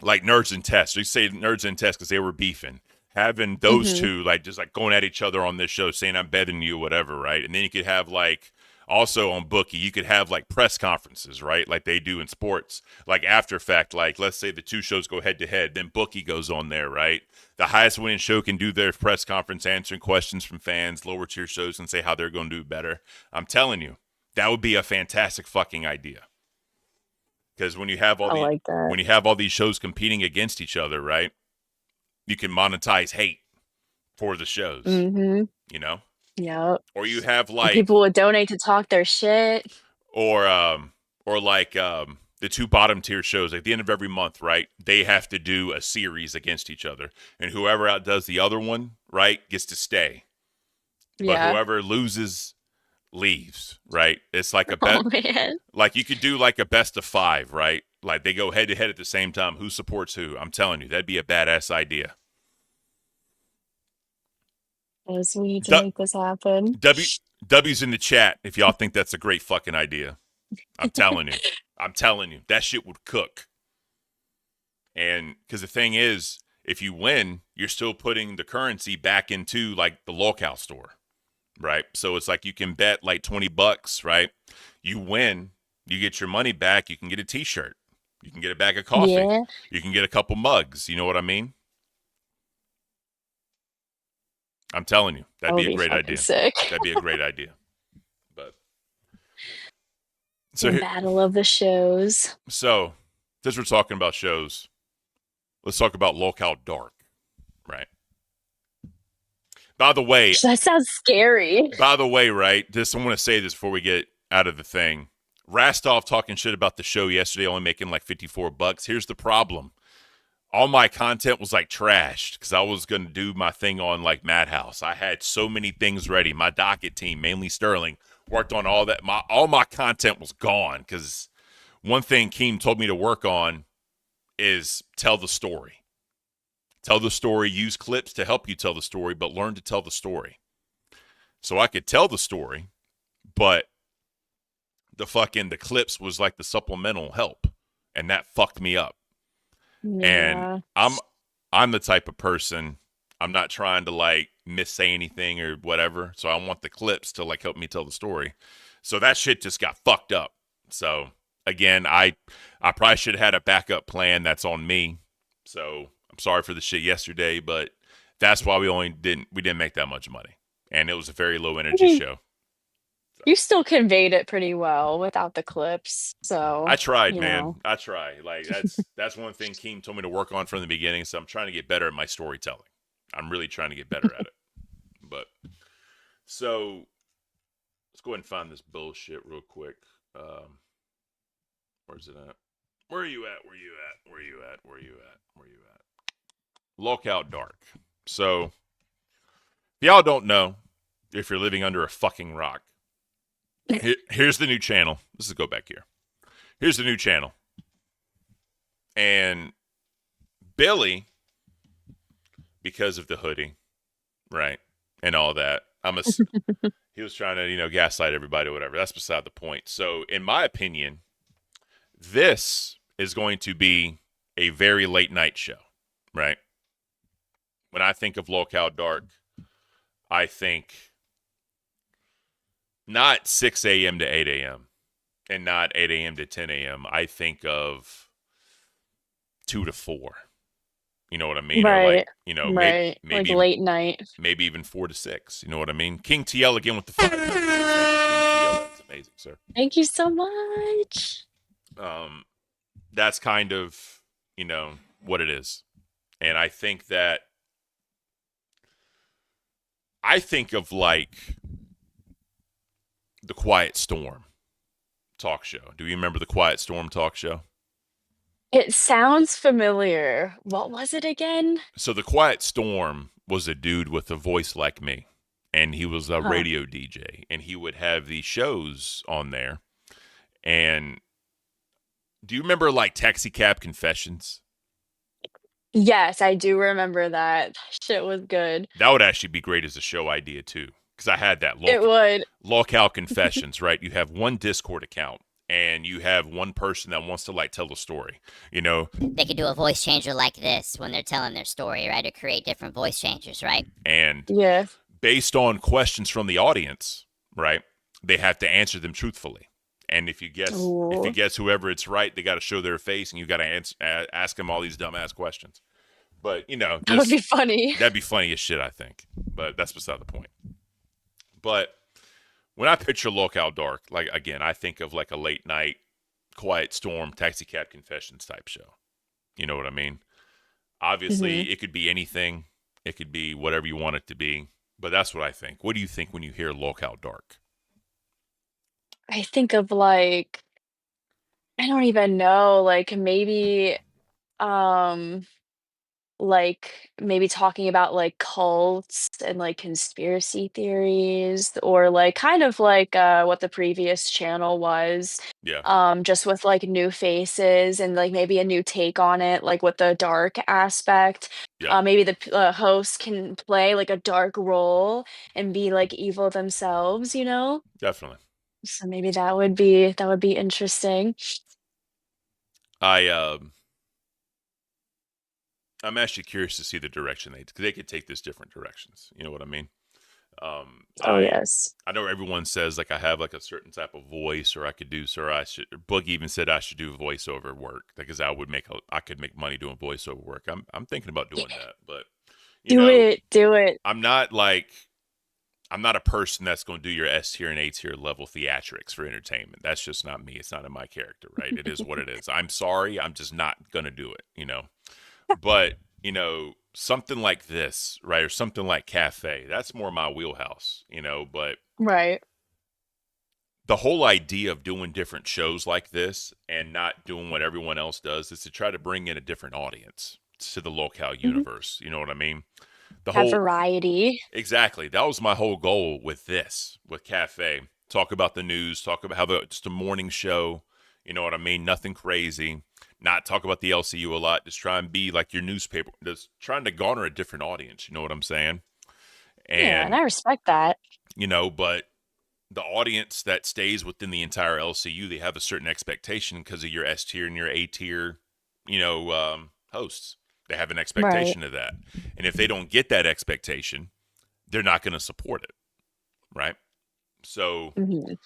like Nerds and Test. We say Nerds and Test because they were beefing. Having those 2, like, just like going at each other on this show, saying I'm better than you, whatever, right? And then you could have like, also on Bookie, you could have like press conferences, right? Like they do in sports, like after fact, like let's say the 2 shows go head to head, then Bookie goes on there, right? The highest winning show can do their press conference answering questions from fans, lower tier shows, and say how they're going to do better. I'm telling you, That would be a fantastic fucking idea. Because when you have all when you have all these shows competing against each other, right? You can monetize hate for the shows. Mm-hmm. You know? Yep. Or you have And like people would donate to talk their shit. or like the two bottom tier shows at the end of every month, right? They have to do a series against each other, and whoever outdoes the other one, right, gets to stay. But Yeah. whoever loses leaves, right? It's like a Oh bet. man. Like you could do like a best of 5, right? Like they go head to head at the same time. Who supports who? I'm telling you, that'd be a badass idea. Yes, we need to make this happen. W's in the chat if y'all think that's a great fucking idea. I'm telling you. I'm telling you. That shit would cook. And because the thing is, if you win, you're still putting the currency back into like the locale store, right? So it's like you can bet like $20, right? You win, you get your money back, you can get a t-shirt. You can get a bag of coffee. Yeah. You can get a couple mugs. You know what I mean? I'm telling you, that'd be a great idea. Sick. That'd be a great idea. But The battle of the shows. So, since we're talking about shows, let's talk about Lockout Dark, right? By the way, That sounds scary. By the way, right? I want to say this before we get out of the thing. Rastov talking shit about the show yesterday, only making like $54. Here's the problem. All my content was like trashed because I was going to do my thing on like Madhouse. I had so many things ready. My docket team, mainly Sterling, worked on all that. All my content was gone because one thing Keem told me to work on is tell the story. Tell the story, use clips to help you tell the story, but learn to tell the story. So I could tell the story, but the clips was like the supplemental help, and that fucked me up. Yeah. And I'm the type of person, I'm not trying to like missay anything or whatever. So I want the clips to like help me tell the story. So that shit just got fucked up. So again, I probably should have had a backup plan. That's on me. So I'm sorry for the shit yesterday, but that's why we didn't make that much money. And it was a very low energy show. You still conveyed it pretty well without the clips. So I tried, man. know. I try. Like that's one thing Keem told me to work on from the beginning. So I'm trying to get better at my storytelling. I'm really trying to get better at it. But so let's go ahead and find this bullshit real quick. Where's it at? Where are you at? Where you at? Where you at? Where you at? Where you at? Lockout Dark. So if y'all don't know, if you're living under a fucking rock, here's the new channel. Let's go back here. Here's the new channel. And Billy, because of the hoodie, right, and all that, he was trying to, gaslight everybody or whatever. That's beside the point. So, in my opinion, this is going to be a very late night show, right? When I think of Lockout Dark, I think not 6 a.m. to 8 a.m. and not 8 a.m. to 10 a.m. I think of 2 to 4. You know what I mean? Right. Or like, right. maybe like even, late night. Maybe even 4 to 6. You know what I mean? King TL again with the 5. King TL, that's amazing, sir. Thank you so much. That's kind of, what it is. And I think of like the Quiet Storm talk show. Do you remember the Quiet Storm talk show? It sounds familiar. What was it again? So the Quiet Storm was a dude with a voice like me, and he was a radio DJ, and he would have these shows on there. And do you remember like Taxi Cab Confessions? Yes, I do remember that. Shit was good. That would actually be great as a show idea too, because I had that. It would. Lockout Confessions, right? You have one Discord account, and you have one person that wants to like tell a story. They could do a voice changer like this when they're telling their story, right? Or create different voice changers, right? And yeah, based on questions from the audience, right? They have to answer them truthfully. And if you guess whoever it's right, they got to show their face, and you got to ask them all these dumbass questions. But that would be funny. That'd be funny as shit, I think. But that's beside the point. But when I picture Locale Dark, like again, I think of like a late night, Quiet Storm, Taxi Cab Confessions type show. You know what I mean? Obviously, it could be anything. It could be whatever you want it to be. But that's what I think. What do you think when you hear Locale Dark? I think of like I don't even know, um like maybe talking about like cults and like conspiracy theories or like kind of like what the previous channel was, Yeah. just with like new faces and like maybe a new take on it, like with the dark aspect. Yeah. Maybe the host can play like a dark role and be like evil themselves, you know? Definitely. So maybe that would be interesting. I'm actually curious to see the direction they could take this different directions. You know what I mean? Oh I yes. I know everyone says like I have like a certain type of voice, or I could do, or I should. Boogie even said I should do voiceover work because I could make money doing voiceover work. I'm thinking about doing that, but you Do know, it. Do it. I'm not a person that's going to do your S tier and A tier level theatrics for entertainment. That's just not me. It's not in my character, right? It is what it is. I'm sorry. I'm just not going to do it, you know? But, you know, something like this, right? Or something like Cafe, that's more my wheelhouse, you know? But Right. the whole idea of doing different shows like this and not doing what everyone else does is to try to bring in a different audience to the Locale universe. You know what I mean? The Have whole variety. Exactly. That was my whole goal with Cafe. Talk about the news, talk about just a morning show. You know what I mean? Nothing crazy. Not talk about the LCU a lot. Just try and be like your newspaper. Just trying to garner a different audience. You know what I'm saying? Yeah, and And, I respect that. you know, but the audience that stays within the entire LCU, they have a certain expectation because of your S tier and your A tier, you know, hosts. They have an Right. expectation of that. And if they don't get that expectation, they're not going to support it. Right. So Mhm.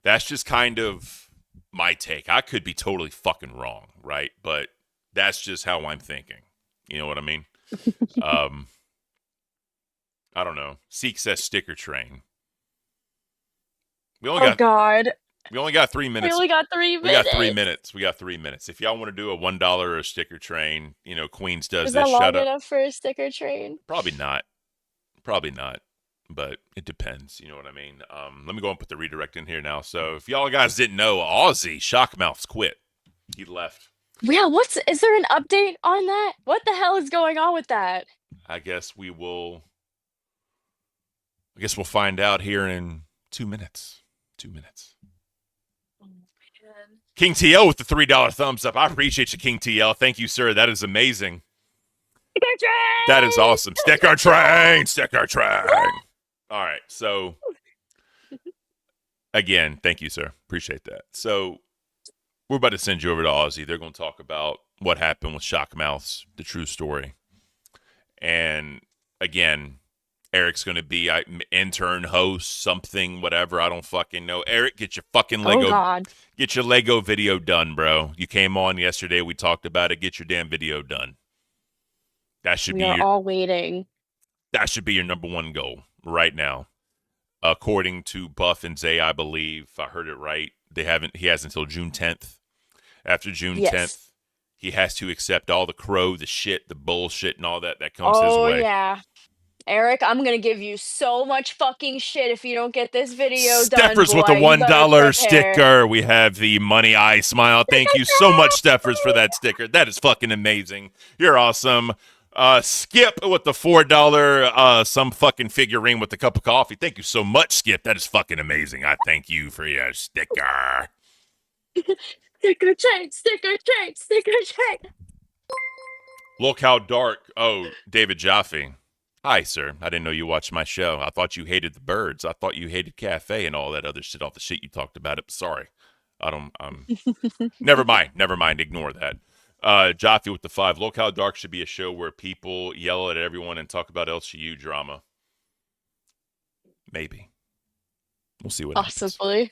that's just kind of my take. I could be totally fucking wrong. Right. But that's just how I'm thinking. You know what I mean? um, I don't know. Seek says sticker train. We only Oh got God. we only got 3 We minutes. only got 3 We got 3 minutes. minutes. We got 3 minutes. If y'all want to do a $1 or a sticker train, you know, Queens does Is this. that long Shut up. enough for a sticker train? Probably not. Probably not. But it depends. You know what I mean? Let me go and put the redirect in here now. So if y'all guys didn't know, Aussie Shockmouth's quit. He left. Yeah, is there an update on that? What the hell is going on with that? I guess we'll find out here in 2 minutes. 2 minutes. King TL with the $3 thumbs up. I appreciate you, King TL. Thank you, sir. That is amazing. Sticker train! That is awesome. Sticker train. Sticker train. All right. So, again, thank you, sir. Appreciate that. So, we're about to send you over to Aussie. They're going to talk about what happened with Shockmouths, the true story. And, again, Eric's going to be intern host, something, whatever. I don't fucking know. Eric, get your fucking Lego. Oh God. Get your Lego video done, bro. You came on yesterday. We talked about it. Get your damn video done. That should We be are all waiting. That should be your number one goal right now. According to Buff and Zay, I believe, if I heard it right, he has until June 10th. After June 10th, he has to accept all the crow, the shit, the bullshit, and all that comes his way. Oh yeah. Eric, I'm gonna give you so much fucking shit if you don't get this video done, Steffers boy. with a You better $1 prepare. sticker. We have the money eye smile. Thank you so much, Steffers, for that sticker. That is fucking amazing. You're awesome. Skip with the $4 some fucking figurine with a cup of coffee. Thank you so much, Skip. That is fucking amazing. I thank you for your sticker. Sticker chain, sticker chain, sticker chain. Look how dark. Oh, David Jaffe. Hi, sir. I didn't know you watched my show. I thought you hated the birds. I thought you hated Cafe and all that other shit, all the shit you talked about it. Sorry. Never mind. Ignore that. Jaffe with the 5. Look how dark should be a show where people yell at everyone and talk about LCU drama. Maybe. We'll see what Possibly.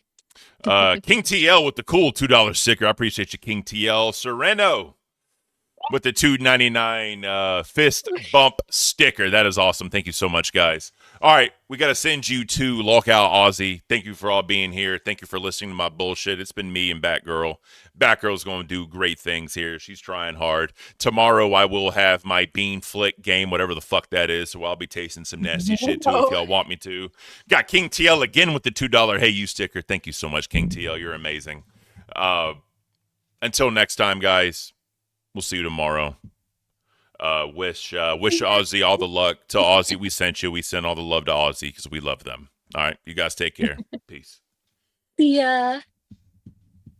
happens. King TL with the cool $2 sticker. I appreciate you, King TL. Sereno. with the $2.99 fist bump sticker. That is awesome. Thank you so much, guys. All right, we got to send you to Lockout Aussie. Thank you for all being here. Thank you for listening to my bullshit. It's been me and Batgirl. Batgirl's going to do great things here. She's trying hard. Tomorrow I will have my bean flick game, whatever the fuck that is, so I'll be tasting some nasty shit too if y'all want me to. Got King TL again with the $2 Hey You sticker. Thank you so much, King TL. You're amazing. Until next time, guys. We'll see you tomorrow. Wish Aussie all the luck. To Aussie, we sent you. We send all the love to Aussie because we love them. All right, you guys take care. Peace. Yeah.